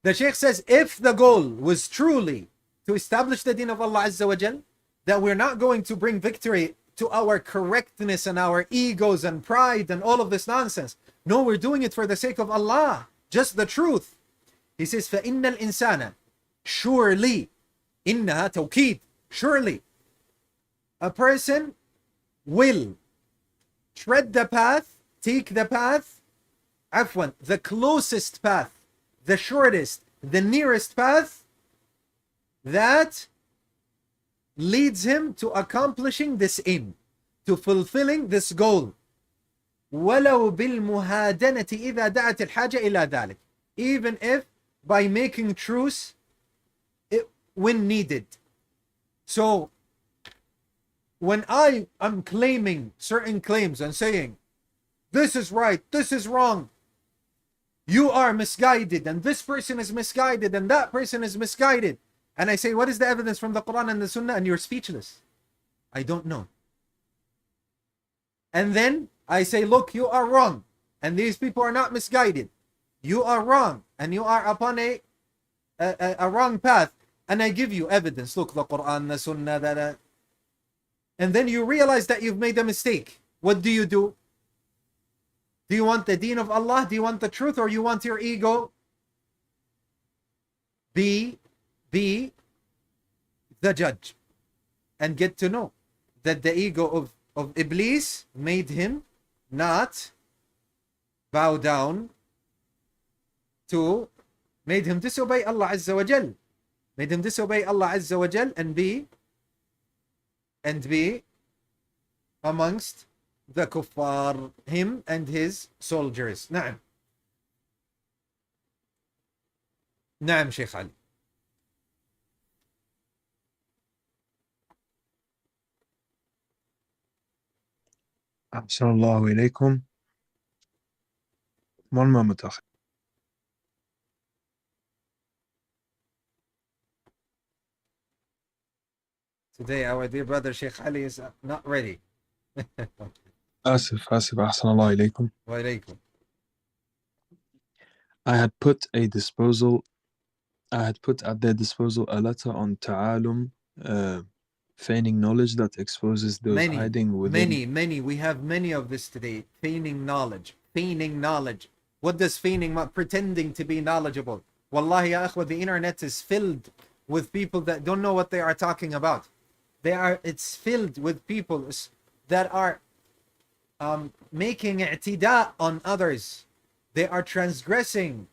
The Shaykh says, if the goal was truly to establish the deen of Allah Azza wa Jal, that we're not going to bring victory to our correctness and our egos and pride and all of this nonsense. No, we're doing it for the sake of Allah, just the truth. He says, فَإِنَّ الْإِنسَانَ, surely, إِنَّهَا تَوْكِيد, surely, a person will tread the path, take the path, afwan, the closest path, the shortest, the nearest path that leads him to accomplishing this aim, to fulfilling this goal. وَلَوْ بِالْمُهَادَنَةِ إِذَا دَعَتِ الْحَاجَةِ إِلَى ذَلك, even if by making truce when needed. So when I am claiming certain claims and saying, this is right, this is wrong, you are misguided, and this person is misguided, and that person is misguided, and I say, what is the evidence from the Quran and the Sunnah? And you're speechless. I don't know. And then I say, look, you are wrong, and these people are not misguided. You are wrong, and you are upon a wrong path. And I give you evidence. Look, the Quran, the Sunnah, that. And then you realize that you've made a mistake. What do? Do you want the deen of Allah? Do you want the truth, or you want your ego? Be the judge and get to know that the ego of Iblis made him not bow down to, made him disobey Allah Azza wa Jal, made him disobey Allah Azza wa Jal and be amongst the kuffar, him and his soldiers. Naam. Naam, Shaykh Ali. أحسن الله إليكم. One moment, أخي. Today our dear brother Shaykh Ali is not ready. آسف أحسن الله إليكم. Wa alaykum. I had put at their disposal a letter on ta'alum, feigning knowledge that exposes those hiding within. Many. We have many of this today. Feigning knowledge. What does feigning mean? Pretending to be knowledgeable. Wallahi, ya akhwa, the internet is filled with people that don't know what they are talking about. It's filled with people that are making i'tida on others. They are transgressing,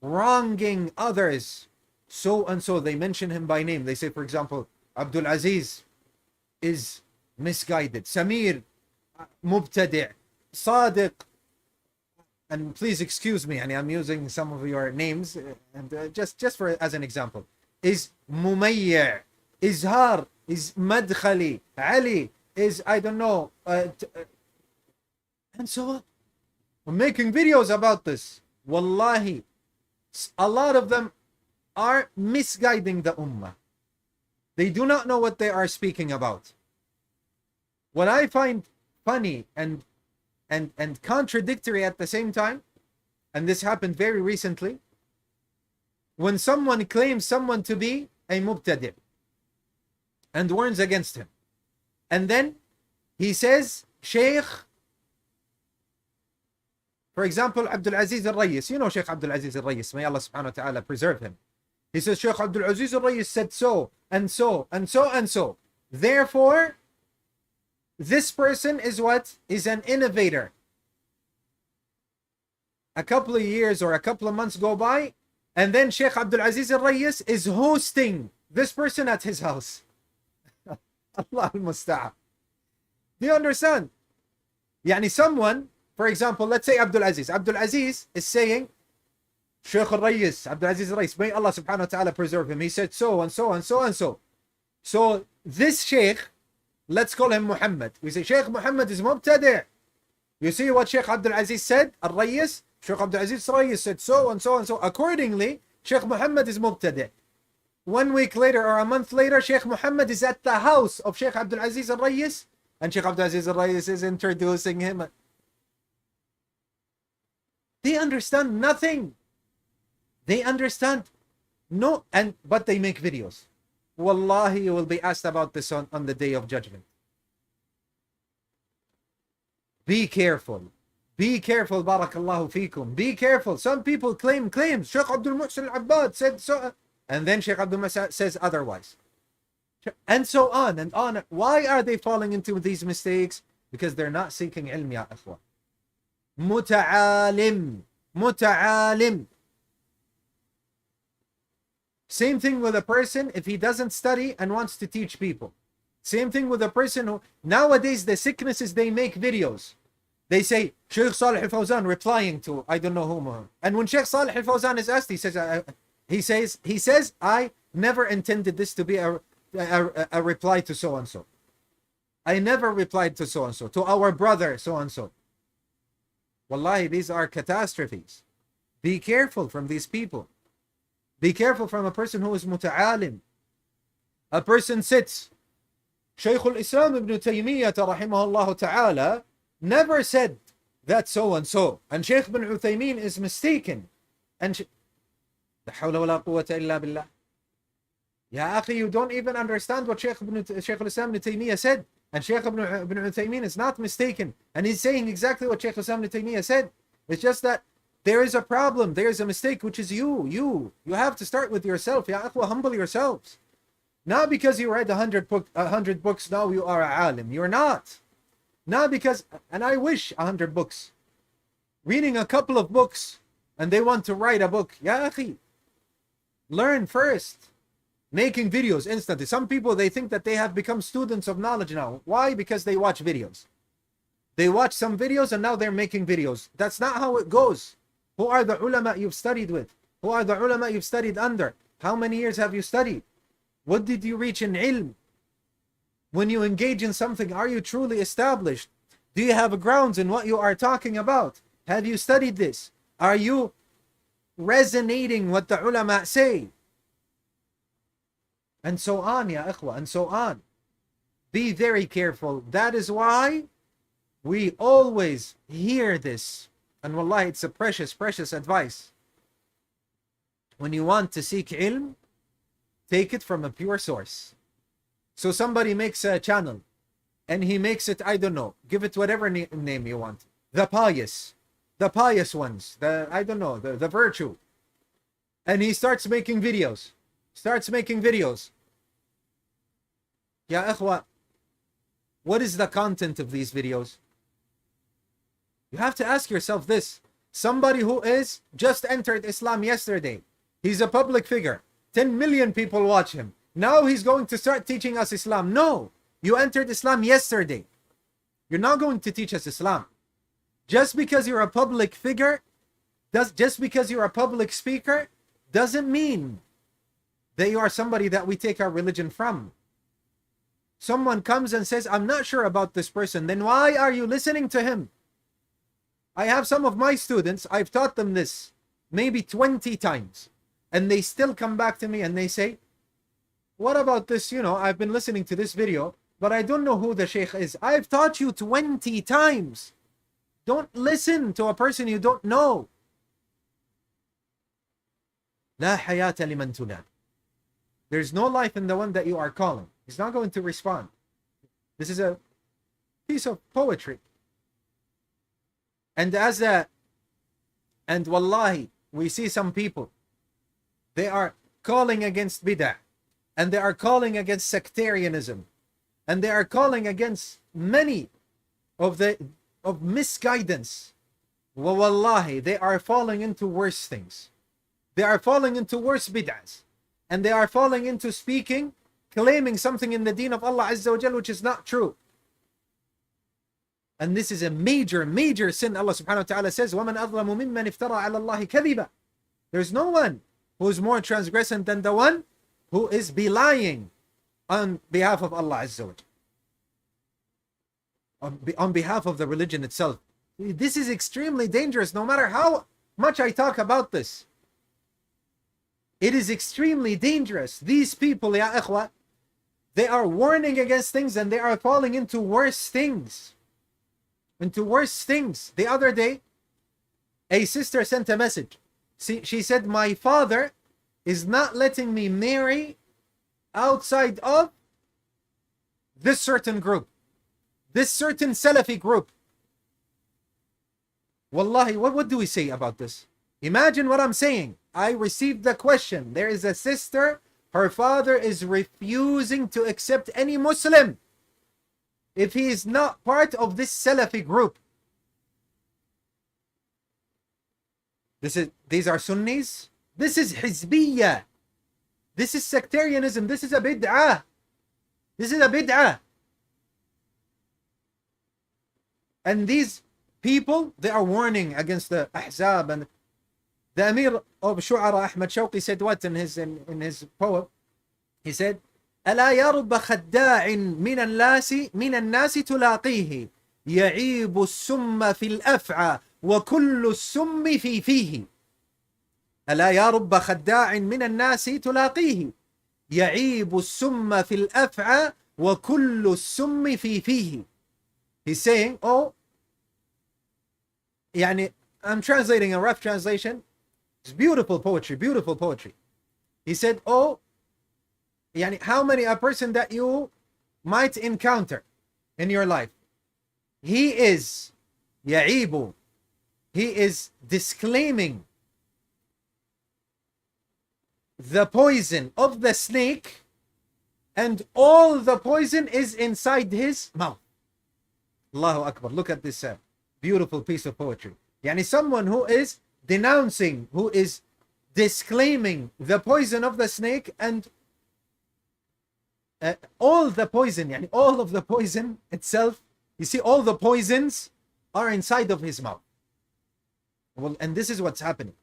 wronging others. So and so, they mention him by name. They say, for example, AbdulAziz is misguided. Samir, mubtadi'. Sadiq, and please excuse me, I'm using some of your names, and just for as an example, is Mumayya', Izhar, is Madkhali, Ali, is I don't know, and so on. We're making videos about this. Wallahi, a lot of them are misguiding the ummah. They do not know what they are speaking about. What I find funny and contradictory at the same time, and this happened very recently, when someone claims someone to be a mubtadi' and warns against him, and then he says, Sheikh For example, AbdulAziz al-Rayis. You know Sheikh AbdulAziz al-Rayis. May Allah subhanahu wa ta'ala preserve him. He says, Sheikh AbdulAziz al-Rayis said so, and so, and so, and so. Therefore, this person is what? Is an innovator. A couple of years or a couple of months go by, and then Sheikh AbdulAziz al-Rayis is hosting this person at his house. Allah al-Musta'an. Do you understand? Yani someone, for example, let's say AbdulAziz. AbdulAziz is saying, Sheikh al-Rayis, AbdulAziz al-Rayis, may Allah subhanahu wa ta'ala preserve him. He said so and so and so and so. So this Sheikh, let's call him Muhammad. We say Sheikh Muhammad is mubtadi'. You see what Sheikh AbdulAziz said? Al-Rayis, Sheikh AbdulAziz al-Rayis said so and so and so. Accordingly, Sheikh Muhammad is mubtadi'. 1 week later or a month later, Sheikh Muhammad is at the house of Sheikh AbdulAziz al-Rayis, and Sheikh AbdulAziz al-Rayis is introducing him. They understand nothing. They understand no, but they make videos. Wallahi, you will be asked about this on the day of judgment. Be careful. Be careful, barakallahu feekum. Be careful. Some people claims. Sheikh Abdul Muhsin al-Abbad said so. And then Sheikh Abdul Muhsin says otherwise. And so on and on. Why are they falling into these mistakes? Because they're not seeking ilm, ya ikhwa. Muta'alim. Same thing with a person if he doesn't study and wants to teach people. Same thing with a person who, nowadays the sicknesses, they make videos. They say, Sheikh Salih al-Fawzan replying to, I don't know whom. And when Sheikh Salih al-Fawzan is asked, he says, I never intended this to be a reply to so-and-so. I never replied to so-and-so, to our brother so-and-so. Wallahi, these are catastrophes. Be careful from these people. Be careful from a person who is muta'alim. A person sits. Shaykh al-Islam ibn Uthaymeen rahimahullah ta'ala never said that so-and-so. And Sheikh ibn Uthaymeen is mistaken. And La hawla wa la quwwata illa billah. Ya akhi, you don't even understand what Shaykh al-Islam ibn Taymiyyah said. And Shaykh ibn Uthaymeen is not mistaken. And he's saying exactly what Shaykh al-Islam ibn Taymiyyah said. It's just that there is a problem. There is a mistake, which is you. You have to start with yourself. Ya akhwa, humble yourselves. Not because you read 100 books, now you are a alim. You're not. Not because, and I wish 100 books. Reading a couple of books, and they want to write a book. Ya akhi, learn first. Making videos instantly. Some people, they think that they have become students of knowledge now. Why? Because they watch videos. They watch some videos and now they're making videos. That's not how it goes. Who are the ulama you've studied with? Who are the ulama you've studied under? How many years have you studied? What did you reach in ilm? When you engage in something, are you truly established? Do you have grounds in what you are talking about? Have you studied this? Are you resonating what the ulama say? And so on, ya ikhwa, and so on. Be very careful. That is why we always hear this. And wallahi, it's a precious, precious advice. When you want to seek ilm, take it from a pure source. So somebody makes a channel, and he makes it, I don't know, give it whatever name you want. The pious ones, the virtue. And he starts making videos. Ya ikhwa, what is the content of these videos? You have to ask yourself this. Somebody who is just entered Islam yesterday. He's a public figure. 10 million people watch him. Now he's going to start teaching us Islam. No, you entered Islam yesterday. You're not going to teach us Islam. Just because you're a public figure, just because you're a public speaker, doesn't mean that you are somebody that we take our religion from. Someone comes and says, I'm not sure about this person. Then why are you listening to him? I have some of my students, I've taught them this maybe 20 times. And they still come back to me and they say, what about this? I've been listening to this video, but I don't know who the sheikh is. I've taught you 20 times. Don't listen to a person you don't know. La hayata liman tunad. There's no life in the one that you are calling. He's not going to respond. This is a piece of poetry. And as a And wallahi, we see some people, they are calling against bid'ah, and they are calling against sectarianism, and they are calling against many of misguidance. Well, wallahi, they are falling into worse things. They are falling into worse bid'ahs, and they are falling into speaking, claiming something in the deen of Allah Azza wa Jal which is not true. And this is a major, major sin. Allah subhanahu wa ta'ala says, وَمَنْ أَظْلَمُ مِمَّنْ افترى على الله كذبا. There's no one who is more transgressant than the one who is belying on behalf of Allah Azza wa Jal, on behalf of the religion itself. This is extremely dangerous, no matter how much I talk about this. It is extremely dangerous. These people, ya ikhwa, they are warning against things and they are falling into worse things. Into worse things. The other day, a sister sent a message. She said, my father is not letting me marry outside of this certain group, this certain Salafi group. Wallahi, what do we say about this? Imagine what I'm saying. I received the question. There is a sister, her father is refusing to accept any Muslim if he is not part of this Salafi group. These are Sunnis. This is Hizbiyya. This is sectarianism. This is a bid'ah. This is a bid'ah. And these people, they are warning against the Ahzab. And the Amir of Shu'ara, Ahmad Shawqi, said what in his poem? He said, ألا يرب خداع من الناس تلاقيه يعيب السم في الأفعى وكل السم في فيه. ألا يرب خداع من الناس تلاقيه يعيب السم في الأفعى وكل السم في فيه. He's saying, oh, يعني, I'm translating a rough translation. It's beautiful poetry, beautiful poetry. He said, oh, يعني, how many a person that you might encounter in your life, he is يعيب, he is disclaiming the poison of the snake, and all the poison is inside his mouth. Allahu Akbar. Look at this beautiful piece of poetry. Yani, someone who is denouncing, who is disclaiming the poison of the snake, and all the poison, yani, all of the poison itself, you see, all the poisons are inside of his mouth. Well, and this is what's happening.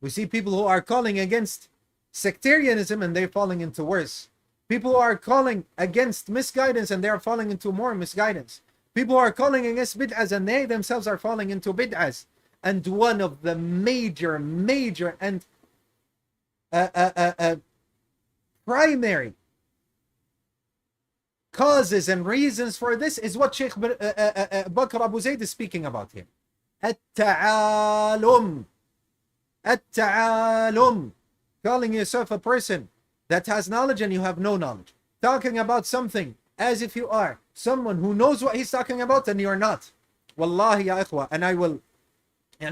We see people who are calling against sectarianism and they're falling into worse. People who are calling against misguidance and they are falling into more misguidance. People who are calling against bid'ahs and they themselves are falling into bid'ahs. And one of the major and primary causes and reasons for this is what Sheikh Bakr Abu Zayd is speaking about here. At-ta'alum. At-ta'alum. Calling yourself a person that has knowledge and you have no knowledge. Talking about something as if you are someone who knows what he's talking about and you're not. Wallahi ya ikhwa. And I will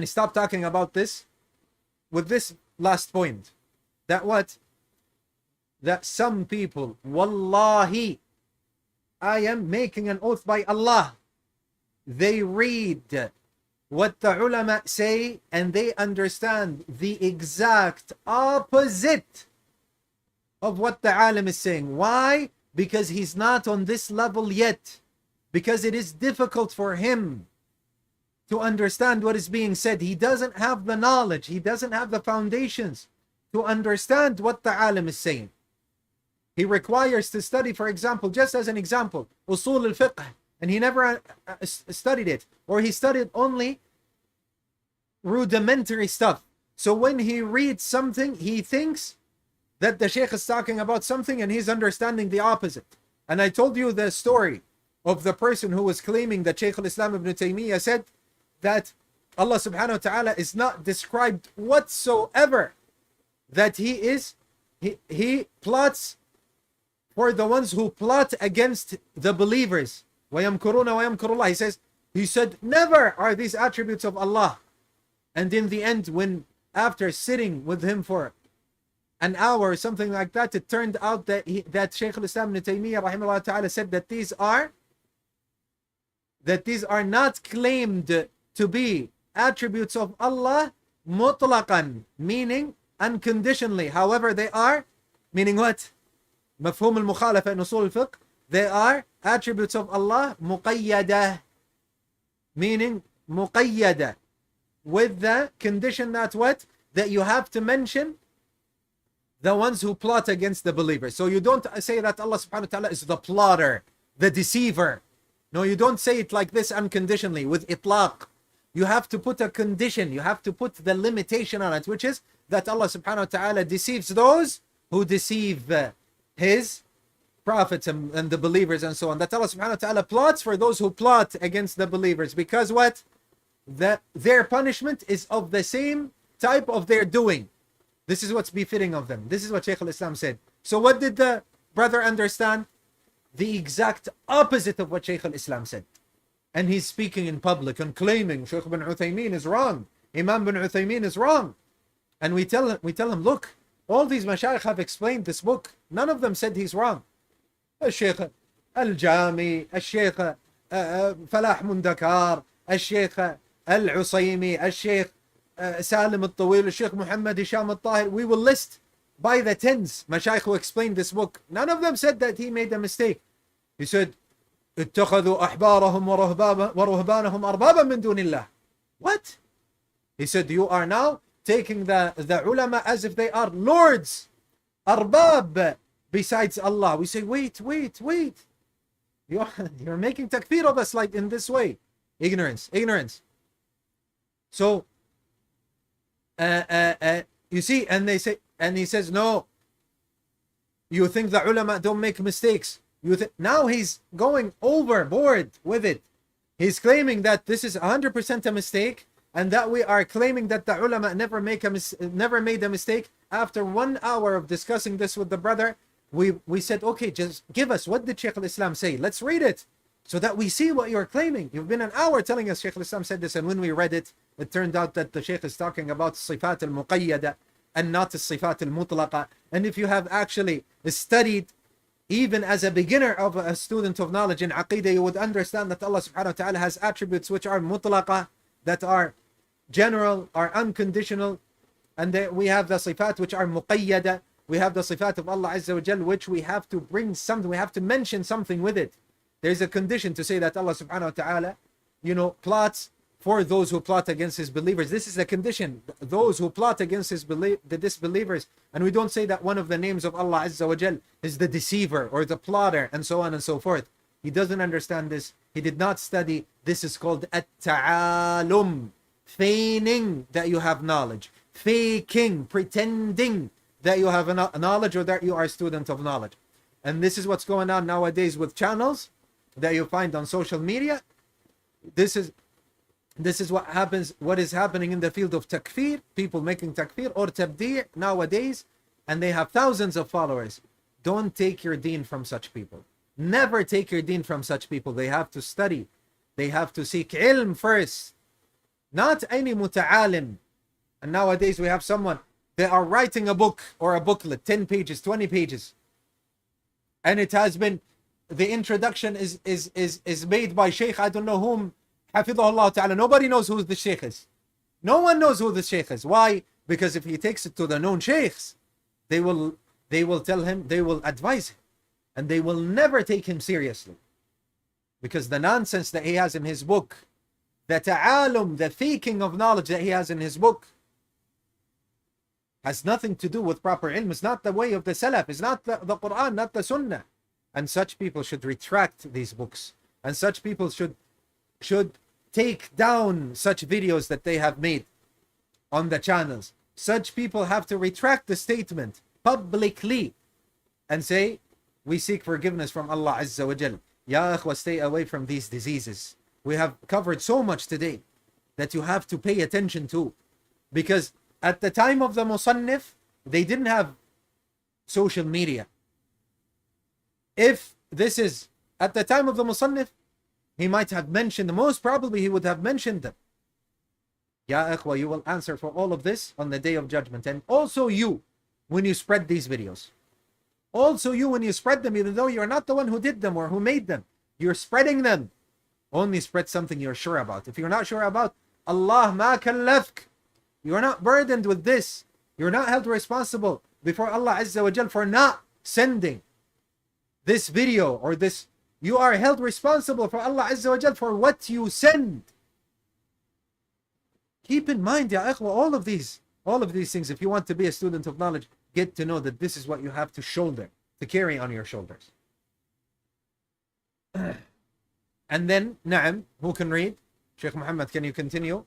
stop talking about this with this last point. That what? That some people, wallahi, I am making an oath by Allah, they read what the ulama say and they understand the exact opposite of what the alim is saying. Why? Because he's not on this level yet. Because it is difficult for him to understand what is being said. He doesn't have the knowledge. He doesn't have the foundations to understand what the alim is saying. He requires to study, for example, just as an example, usul al-fiqh, and he never studied it, or he studied only rudimentary stuff. So when he reads something, he thinks that the sheikh is talking about something and he's understanding the opposite. And I told you the story of the person who was claiming that Sheikh al-Islam ibn Uthaymeen said that Allah subhanahu wa ta'ala is not described whatsoever, that he plots for the ones who plot against the believers. وَيَمْكُرُونَ وَيَمْكُرُ اللَّهِ. He said, never are these attributes of Allah. And in the end, when after sitting with him for an hour or something like that, it turned out that that Shaykh al-Islam ibn Taymiyyah rahimahullah ta'ala said that these are not claimed to be attributes of Allah mutlaqan, meaning unconditionally. However, they are, meaning what? مفهوم المخالفة in usul al-fiqh, they are attributes of Allah muqayyada, meaning muqayyada, with the condition that what? That you have to mention the ones who plot against the believers. So you don't say that Allah subhanahu wa ta'ala is the plotter, the deceiver. No, you don't say it like this unconditionally with itlaq. You have to put a condition, you have to put the limitation on it, which is that Allah subhanahu wa ta'ala deceives those who deceive his prophets and the believers and so on. That Allah subhanahu wa ta'ala plots for those who plot against the believers, because what? Their punishment is of the same type of their doing. This is what's befitting of them. This is what Shaykh al-Islam said. So what did the brother understand? The exact opposite of what Shaykh al-Islam said. And he's speaking in public and claiming Sheikh ibn Uthaymeen is wrong. Imam ibn Uthaymeen is wrong. And we tell him, look, all these mashayikh have explained this book. None of them said he's wrong. Al-Sheikh Al-Jami, Al-Sheikh Falah Mundakar, Al-Sheikh Al-Usaymi, Al-Sheikh Salim Al-Tawil, Al-Sheikh Muhammad Hisham Al-Tahir. We will list by the tens mashayikh who explained this book. None of them said that he made a mistake. He said, اتخذوا أحبارهم ورهبانهم أربابا من دون الله. What? He said, you are now taking the ulama as if they are lords, arbab, besides Allah. We say, wait. You're making takfir of us like in this way. Ignorance. So, you see, and he says, no, you think the ulama don't make mistakes. Now he's going overboard with it. He's claiming that this is 100% a mistake, and that we are claiming that the ulama never made a mistake. After 1 hour of discussing this with the brother, we said, okay, just give us, what did Shaykh al-Islam say? Let's read it so that we see what you're claiming. You've been an hour telling us Shaykh al-Islam said this, and when we read it, it turned out that the Shaykh is talking about sifat al-muqayyada and not sifat al-mutlaqa. And if you have actually studied even as a beginner of a student of knowledge in Aqidah, you would understand that Allah subhanahu wa ta'ala has attributes which are mutlaqa, that are general, are unconditional, and that we have the sifat which are muqayyada. We have the sifat of Allah Azza wa Jal, which we have to bring something, we have to mention something with it. There's a condition to say that Allah subhanahu wa ta'ala, plots for those who plot against his believers. This is a condition. Those who plot against the disbelievers. And we don't say that one of the names of Allah Azza wa Jal is the deceiver or the plotter and so on and so forth. He doesn't understand this. He did not study. This is called at-ta'alum, feigning that you have knowledge, faking, pretending that you have a knowledge or that you are a student of knowledge. And this is what's going on nowadays with channels that you find on social media. This is what happens, what is happening in the field of takfir, people making takfir or tabdi' nowadays, and they have thousands of followers. Don't take your deen from such people. Never take your deen from such people. They have to study. They have to seek ilm first. Not any muta'alim. And nowadays we have someone, they are writing a book or a booklet, 10 pages, 20 pages. And it has been, the introduction is made by Sheikh, I don't know whom, Hafidhullah ta'ala. Nobody knows who the Sheikh is. No one knows who the Sheikh is. Why? Because if he takes it to the known Sheikhs, they will tell him, they will advise him, and they will never take him seriously. Because the nonsense that he has in his book, the ta'alum, the faking of knowledge that he has in his book, has nothing to do with proper ilm. It's not the way of the Salaf. It's not the Quran, not the Sunnah. And such people should retract these books. And such people should take down such videos that they have made on the channels. Such people have to retract the statement publicly and say, we seek forgiveness from Allah Azza wa Jal. Ya akhwa, stay away from these diseases. We have covered so much today that you have to pay attention to. Because at the time of the Musannif, they didn't have social media. If this is at the time of the Musannif, he might have mentioned, most probably he would have mentioned them. Ya ikhwa, you will answer for all of this on the day of judgment. And also you, when you spread these videos. Also you, when you spread them, even though you're not the one who did them or who made them, you're spreading them. Only spread something you're sure about. If you're not sure about, Allah ma kallafk. You are not burdened with this. You're not held responsible before Allah Azza wa Jal for not sending this video or this. You are held responsible for Allah Azza wa Jal for what you send. Keep in mind, ya ikhwa, all of these things. If you want to be a student of knowledge, get to know that this is what you have to shoulder, to carry on your shoulders. And then, na'am, who can read? Sheikh Muhammad, can you continue?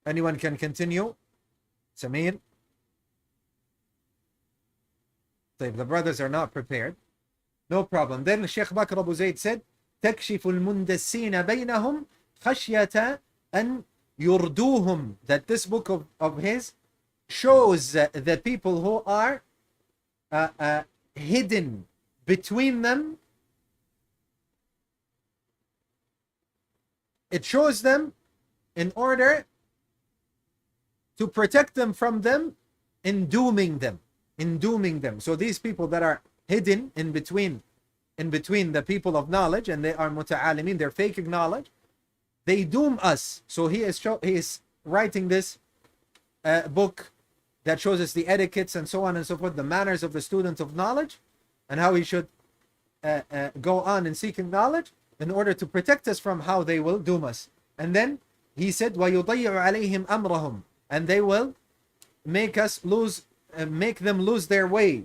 Anyone can continue? Samir? So the brothers are not prepared. No problem. Then Sheikh Bakr Abu Zayd said, تكشف المندسين بينهم خشية أن يردوهم. That this book of his shows the people who are hidden between them. It shows them in order to protect them from them in dooming them. So these people that are hidden in between the people of knowledge, and they are muta'alimin, they're faking knowledge, they doom us. So he is writing this book that shows us the etiquettes and so on and so forth, the manners of the student of knowledge, and how he should go on in seeking knowledge in order to protect us from how they will doom us. And then he said, وَيُضَيِّعُ عَلَيْهِمْ أَمْرَهُم, and they will make them lose their way.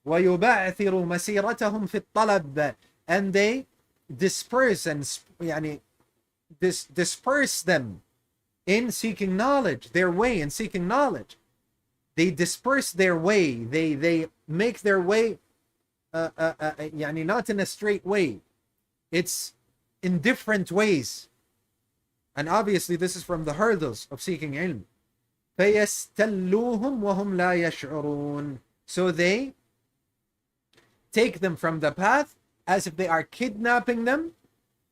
وَيُبَعْثِرُ مَسِيرَتَهُمْ فِي الطَّلَبِ, and they disperse them in seeking knowledge, their way in seeking knowledge. They disperse their way. They make their way not in a straight way. It's in different ways. And obviously this is from the hurdles of seeking ilm. فَيَسْتَلُّوهُمْ وَهُمْ لَا يَشْعُرُونَ, so they take them from the path as if they are kidnapping them,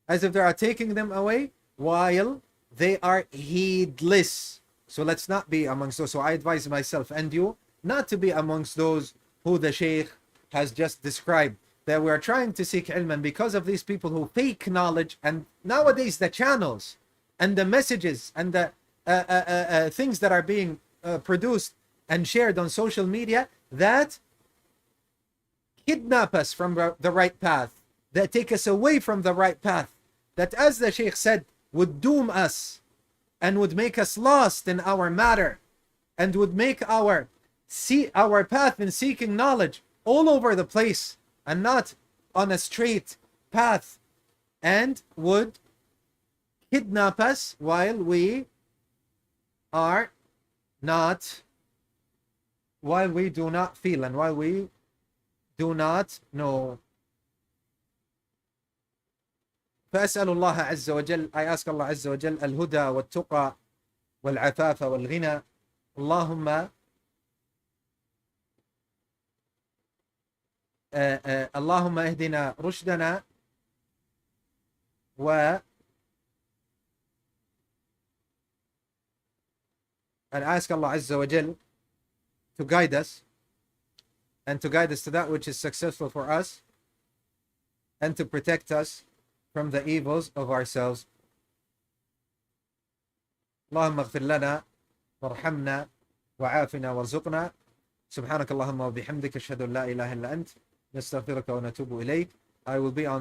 as if they are taking them away while they are heedless. So let's not be amongst those. So I advise myself and you not to be amongst those who the Shaykh has just described, that we are trying to seek ilm, and because of these people who fake knowledge, and nowadays the channels and the messages and the things that are being produced and shared on social media that kidnap us from the right path, that take us away from the right path, that, as the Shaykh said, would doom us and would make us lost in our matter, and would make our path in seeking knowledge all over the place and not on a straight path, and would kidnap us while we do not feel, and while we do not know. فأسأل الله عز وجل, I ask Allah عز وجل, الهدى والتقى والعفاف والغنى. اللهم اهدنا رشدنا and ask Allah Azza wa Jal to guide us, and to guide us to that which is successful for us, and to protect us from the evils of ourselves. اللهم اغفر لنا وارحمنا وعافنا وارزقنا. سبحانك اللهم وبحمدك أشهد أن لا إله إلا أنت نستغفرك ونتوب إليك. I will be on